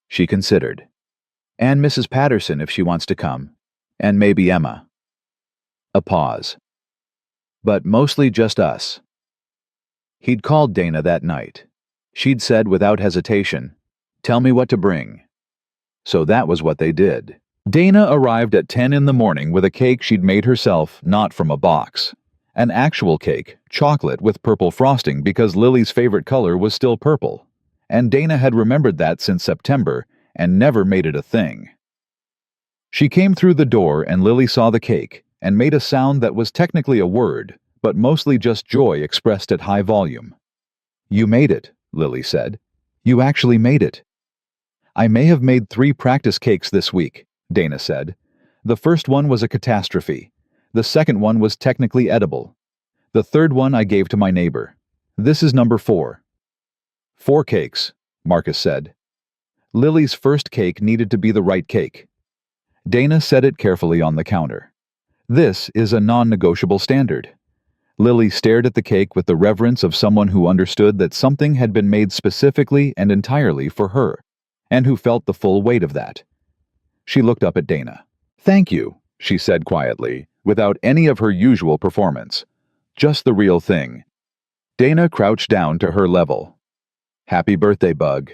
She considered. "And Mrs. Patterson if she wants to come. And maybe Emma." A pause. "But mostly just us." He'd called Dana that night. She'd said without hesitation, "Tell me what to bring." So that was what they did. Dana arrived at 10 in the morning with a cake she'd made herself, not from a box. An actual cake, chocolate with purple frosting because Lily's favorite color was still purple. And Dana had remembered that since September and never made it a thing. She came through the door and Lily saw the cake and made a sound that was technically a word, but mostly just joy expressed at high volume. "You made it," Lily said. "You actually made it." "I may have made 3 practice cakes this week," Dana said. "The first one was a catastrophe. The second one was technically edible. The third one I gave to my neighbor. This is number 4. 4 cakes, Marcus said. Lily's first cake needed to be the right cake. Dana set it carefully on the counter. "This is a non-negotiable standard." Lily stared at the cake with the reverence of someone who understood that something had been made specifically and entirely for her, and who felt the full weight of that. She looked up at Dana. "Thank you," she said quietly, without any of her usual performance. Just the real thing. Dana crouched down to her level. "Happy birthday, Bug."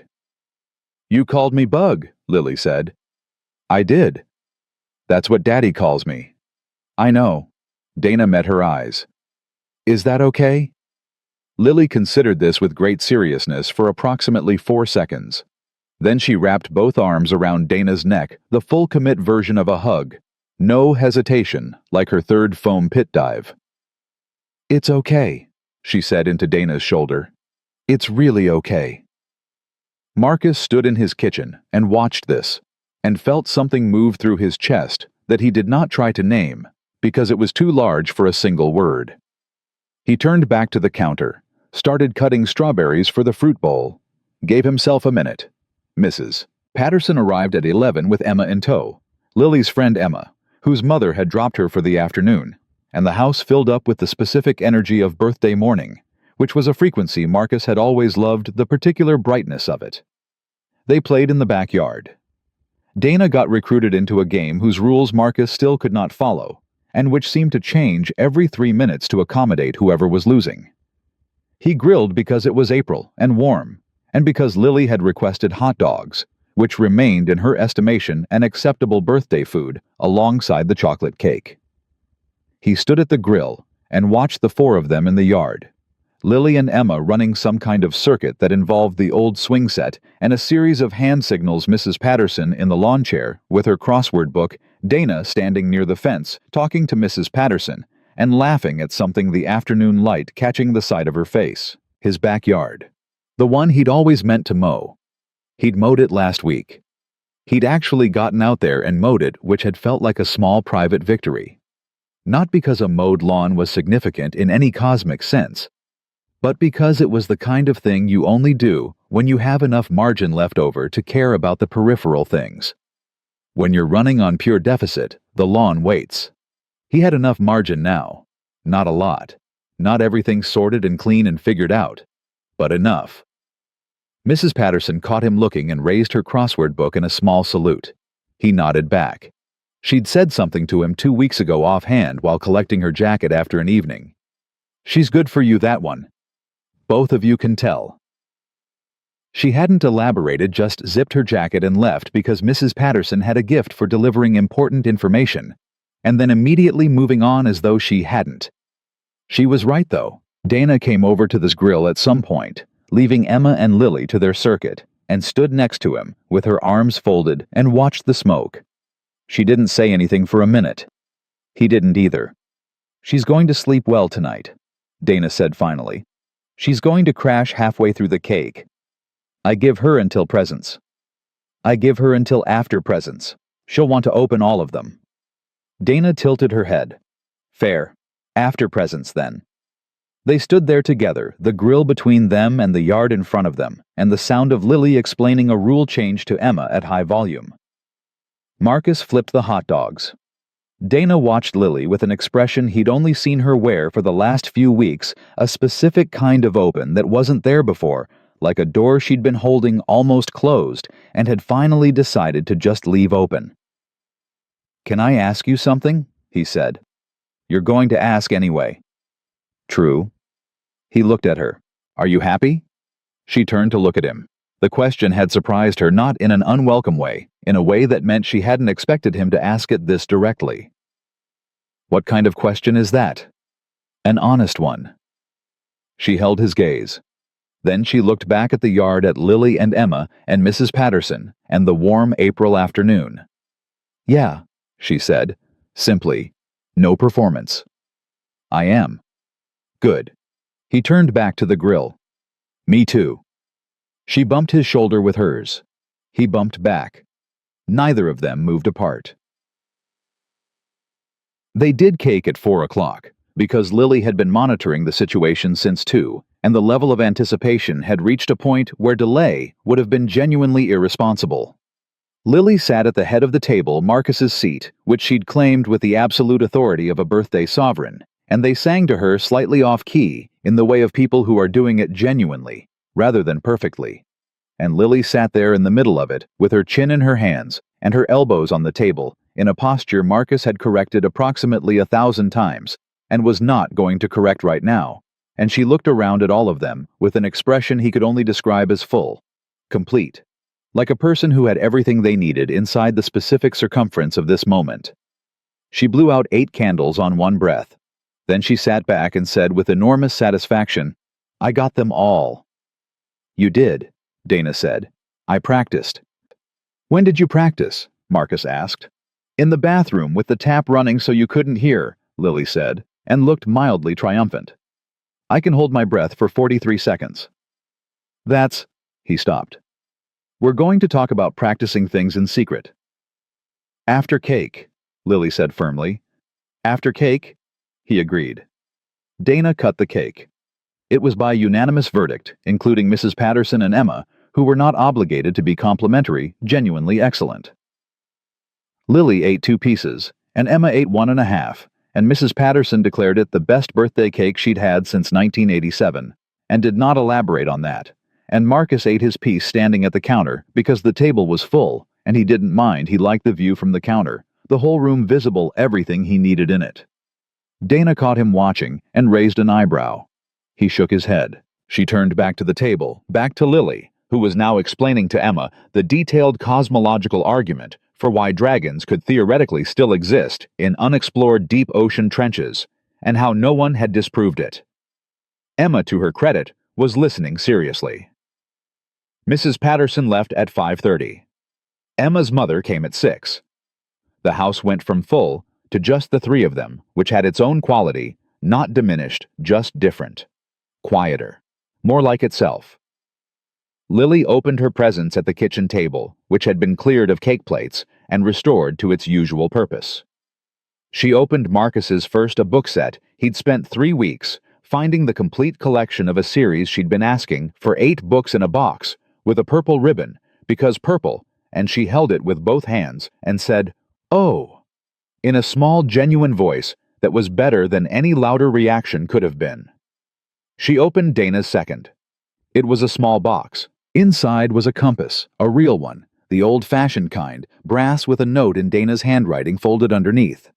"You called me Bug," Lily said. "I did. That's what Daddy calls me." "I know." Dana met her eyes. "Is that okay?" Lily considered this with great seriousness for approximately 4 seconds. Then she wrapped both arms around Dana's neck, the full commit version of a hug. No hesitation, like her third foam pit dive. "It's okay," she said into Dana's shoulder. "It's really okay." Marcus stood in his kitchen and watched this, and felt something move through his chest that he did not try to name, because it was too large for a single word. He turned back to the counter, started cutting strawberries for the fruit bowl, gave himself a minute. Mrs. Patterson arrived at 11 with Emma in tow, Lily's friend Emma, whose mother had dropped her for the afternoon, and the house filled up with the specific energy of birthday morning, which was a frequency Marcus had always loved the particular brightness of it. They played in the backyard. Dana got recruited into a game whose rules Marcus still could not follow, and which seemed to change every 3 minutes to accommodate whoever was losing. He grilled because it was April and warm, and because Lily had requested hot dogs, which remained in her estimation an acceptable birthday food alongside the chocolate cake. He stood at the grill and watched the 4 of them in the yard, Lily and Emma running some kind of circuit that involved the old swing set and a series of hand signals, Mrs. Patterson in the lawn chair with her crossword book, Dana standing near the fence talking to Mrs. Patterson and laughing at something, the afternoon light catching the side of her face. His backyard. The one he'd always meant to mow. He'd mowed it last week. He'd actually gotten out there and mowed it, which had felt like a small private victory. Not because a mowed lawn was significant in any cosmic sense, but because it was the kind of thing you only do when you have enough margin left over to care about the peripheral things. When you're running on pure deficit, the lawn waits. He had enough margin now. Not a lot. Not everything sorted and clean and figured out. But enough. Mrs. Patterson caught him looking and raised her crossword book in a small salute. He nodded back. She'd said something to him 2 weeks ago offhand while collecting her jacket after an evening. "She's good for you, that one. Both of you can tell." She hadn't elaborated, just zipped her jacket and left because Mrs. Patterson had a gift for delivering important information, and then immediately moving on as though she hadn't. She was right, though. Dana came over to this grill at some point, leaving Emma and Lily to their circuit, and stood next to him, with her arms folded, and watched the smoke. She didn't say anything for a minute. He didn't either. "She's going to sleep well tonight," Dana said finally. "She's going to crash halfway through the cake. I give her until presents. I give her until after presents. She'll want to open all of them." Dana tilted her head. "Fair. After presents, then." They stood there together, the grill between them and the yard in front of them, and the sound of Lily explaining a rule change to Emma at high volume. Marcus flipped the hot dogs. Dana watched Lily with an expression he'd only seen her wear for the last few weeks, a specific kind of open that wasn't there before, like a door she'd been holding almost closed and had finally decided to just leave open. "Can I ask you something?" he said. "You're going to ask anyway." "True." He looked at her. "Are you happy?" She turned to look at him. The question had surprised her not in an unwelcome way, in a way that meant she hadn't expected him to ask it this directly. "What kind of question is that?" "An honest one." She held his gaze. Then she looked back at the yard at Lily and Emma and Mrs. Patterson and the warm April afternoon. "Yeah," she said, simply, no performance. "I am." "Good." He turned back to the grill. "Me too." She bumped his shoulder with hers. He bumped back. Neither of them moved apart. They did cake at 4 o'clock, because Lily had been monitoring the situation since 2, and the level of anticipation had reached a point where delay would have been genuinely irresponsible. Lily sat at the head of the table, Marcus's seat, which she'd claimed with the absolute authority of a birthday sovereign, and they sang to her slightly off-key, in the way of people who are doing it genuinely, rather than perfectly. And Lily sat there in the middle of it, with her chin in her hands, and her elbows on the table, in a posture Marcus had corrected approximately 1,000 times, and was not going to correct right now, and she looked around at all of them, with an expression he could only describe as full, complete, like a person who had everything they needed inside the specific circumference of this moment. She blew out 8 candles on one breath. Then she sat back and said with enormous satisfaction, "I got them all." "You did," Dana said. "I practiced." "When did you practice?" Marcus asked. "In the bathroom with the tap running so you couldn't hear," Lily said, and looked mildly triumphant. "I can hold my breath for 43 seconds. "That's—" He stopped. "We're going to talk about practicing things in secret." "After cake," Lily said firmly. "After cake?" He agreed. Dana cut the cake. It was by unanimous verdict, including Mrs. Patterson and Emma, who were not obligated to be complimentary, genuinely excellent. Lily ate 2 pieces, and Emma ate 1.5, and Mrs. Patterson declared it the best birthday cake she'd had since 1987, and did not elaborate on that, and Marcus ate his piece standing at the counter because the table was full, and he didn't mind. He liked the view from the counter, the whole room visible, everything he needed in it. Dana caught him watching and raised an eyebrow. He shook his head. She turned back to the table, back to Lily, who was now explaining to Emma the detailed cosmological argument for why dragons could theoretically still exist in unexplored deep ocean trenches, and how no one had disproved it. Emma, to her credit, was listening seriously. Mrs. Patterson left at 5:30. Emma's mother came at 6. The house went from full to just the 3 of them, which had its own quality, not diminished, just different. Quieter. More like itself. Lily opened her presents at the kitchen table, which had been cleared of cake plates and restored to its usual purpose. She opened Marcus's first a book set he'd spent 3 weeks finding the complete collection of a series she'd been asking for 8 books in a box, with a purple ribbon, because purple, and she held it with both hands and said, "Oh," in a small, genuine voice that was better than any louder reaction could have been. She opened Dana's second. It was a small box. Inside was a compass, a real one, the old-fashioned kind, brass with a note in Dana's handwriting folded underneath.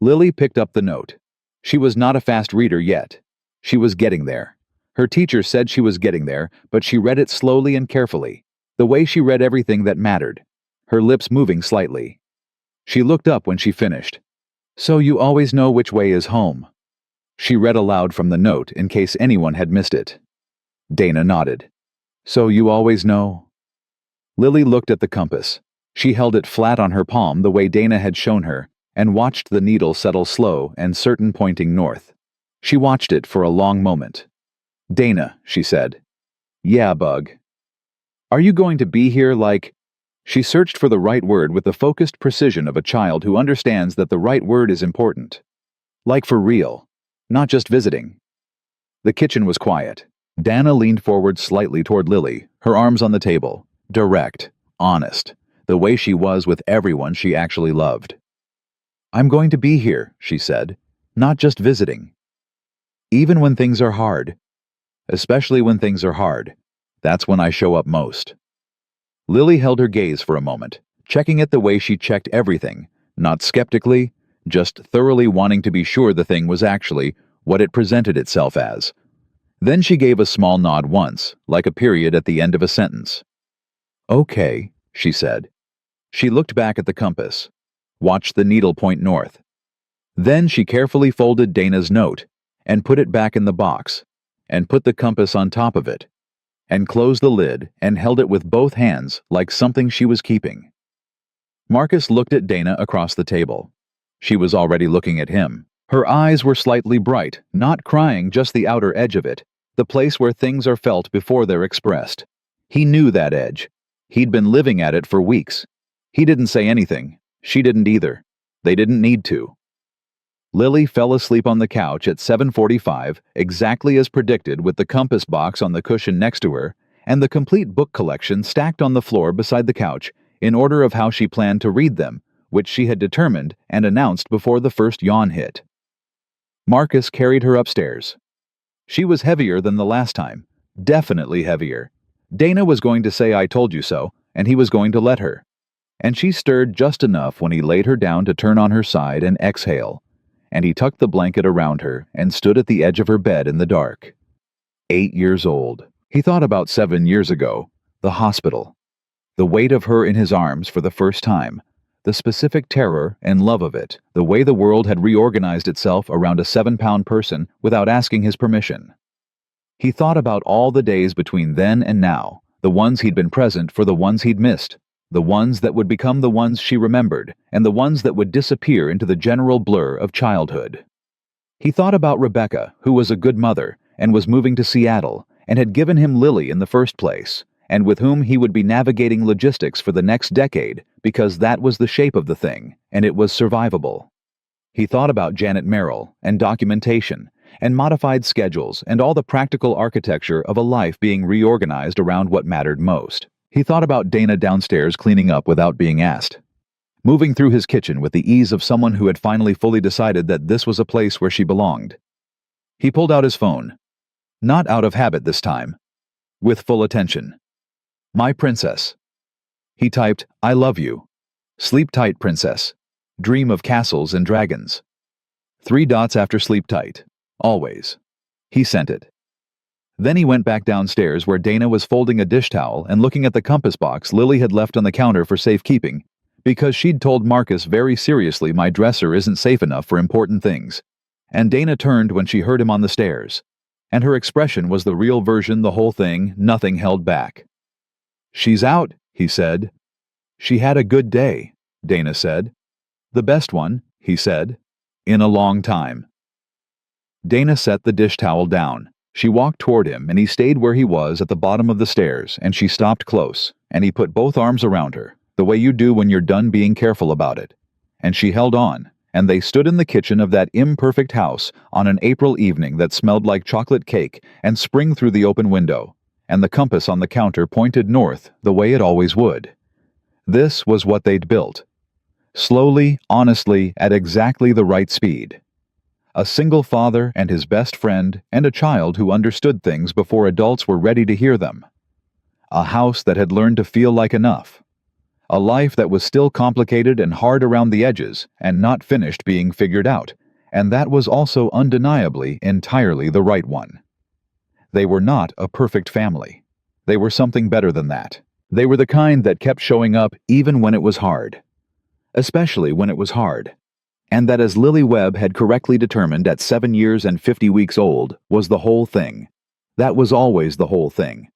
Lily picked up the note. She was not a fast reader yet. She was getting there. Her teacher said she was getting there, but she read it slowly and carefully, the way she read everything that mattered, her lips moving slightly. She looked up when she finished. "So you always know which way is home." She read aloud from the note in case anyone had missed it. Dana nodded. "So you always know?" Lily looked at the compass. She held it flat on her palm the way Dana had shown her, and watched the needle settle slow and certain, pointing north. She watched it for a long moment. "Dana," she said. "Yeah, Bug." "Are you going to be here like—" She searched for the right word with the focused precision of a child who understands that the right word is important. "Like for real. Not just visiting." The kitchen was quiet. Dana leaned forward slightly toward Lily, her arms on the table, direct, honest, the way she was with everyone she actually loved. "I'm going to be here," she said, "not just visiting. Even when things are hard. Especially when things are hard. That's when I show up most." Lily held her gaze for a moment, checking it the way she checked everything, not skeptically, just thoroughly wanting to be sure the thing was actually what it presented itself as. Then she gave a small nod once, like a period at the end of a sentence. "Okay," she said. She looked back at the compass, watched the needle point north. Then she carefully folded Dana's note and put it back in the box, and put the compass on top of it, and closed the lid and held it with both hands like something she was keeping. Marcus looked at Dana across the table. She was already looking at him. Her eyes were slightly bright, not crying, just the outer edge of it, the place where things are felt before they're expressed. He knew that edge. He'd been living at it for weeks. He didn't say anything. She didn't either. They didn't need to. Lily fell asleep on the couch at 7:45, exactly as predicted, with the compass box on the cushion next to her, and the complete book collection stacked on the floor beside the couch, in order of how she planned to read them, which she had determined and announced before the first yawn hit. Marcus carried her upstairs. She was heavier than the last time, definitely heavier. Dana was going to say "I told you so," and he was going to let her. And she stirred just enough when he laid her down to turn on her side and exhale, and he tucked the blanket around her and stood at the edge of her bed in the dark. 8 years old. He thought about 7 years ago, the hospital. The weight of her in his arms for the first time, the specific terror and love of it, the way the world had reorganized itself around a 7-pound person without asking his permission. He thought about all the days between then and now, the ones he'd been present for, the ones he'd missed, the ones that would become the ones she remembered, and the ones that would disappear into the general blur of childhood. He thought about Rebecca, who was a good mother, and was moving to Seattle, and had given him Lily in the first place, and with whom he would be navigating logistics for the next decade, because that was the shape of the thing, and it was survivable. He thought about Janet Merrill, and documentation, and modified schedules, and all the practical architecture of a life being reorganized around what mattered most. He thought about Dana downstairs cleaning up without being asked, moving through his kitchen with the ease of someone who had finally fully decided that this was a place where she belonged. He pulled out his phone, not out of habit this time, with full attention. "My princess." He typed, "I love you. Sleep tight, princess. Dream of castles and dragons." 3 dots after sleep tight. Always. He sent it. Then he went back downstairs where Dana was folding a dish towel and looking at the compass box Lily had left on the counter for safekeeping, because she'd told Marcus very seriously, "My dresser isn't safe enough for important things." And Dana turned when she heard him on the stairs, and her expression was the real version, the whole thing, nothing held back. "She's out," he said. "She had a good day," Dana said. "The best one," he said, "in a long time." Dana set the dish towel down. She walked toward him, and he stayed where he was at the bottom of the stairs, and she stopped close, and he put both arms around her, the way you do when you're done being careful about it. And she held on, and they stood in the kitchen of that imperfect house on an April evening that smelled like chocolate cake and spring through the open window, and the compass on the counter pointed north the way it always would. This was what they'd built. Slowly, honestly, at exactly the right speed. A single father and his best friend, and a child who understood things before adults were ready to hear them. A house that had learned to feel like enough. A life that was still complicated and hard around the edges, and not finished being figured out, and that was also undeniably entirely the right one. They were not a perfect family. They were something better than that. They were the kind that kept showing up even when it was hard. Especially when it was hard. And that, as Lily Webb had correctly determined at 7 years and 50 weeks old, was the whole thing. That was always the whole thing.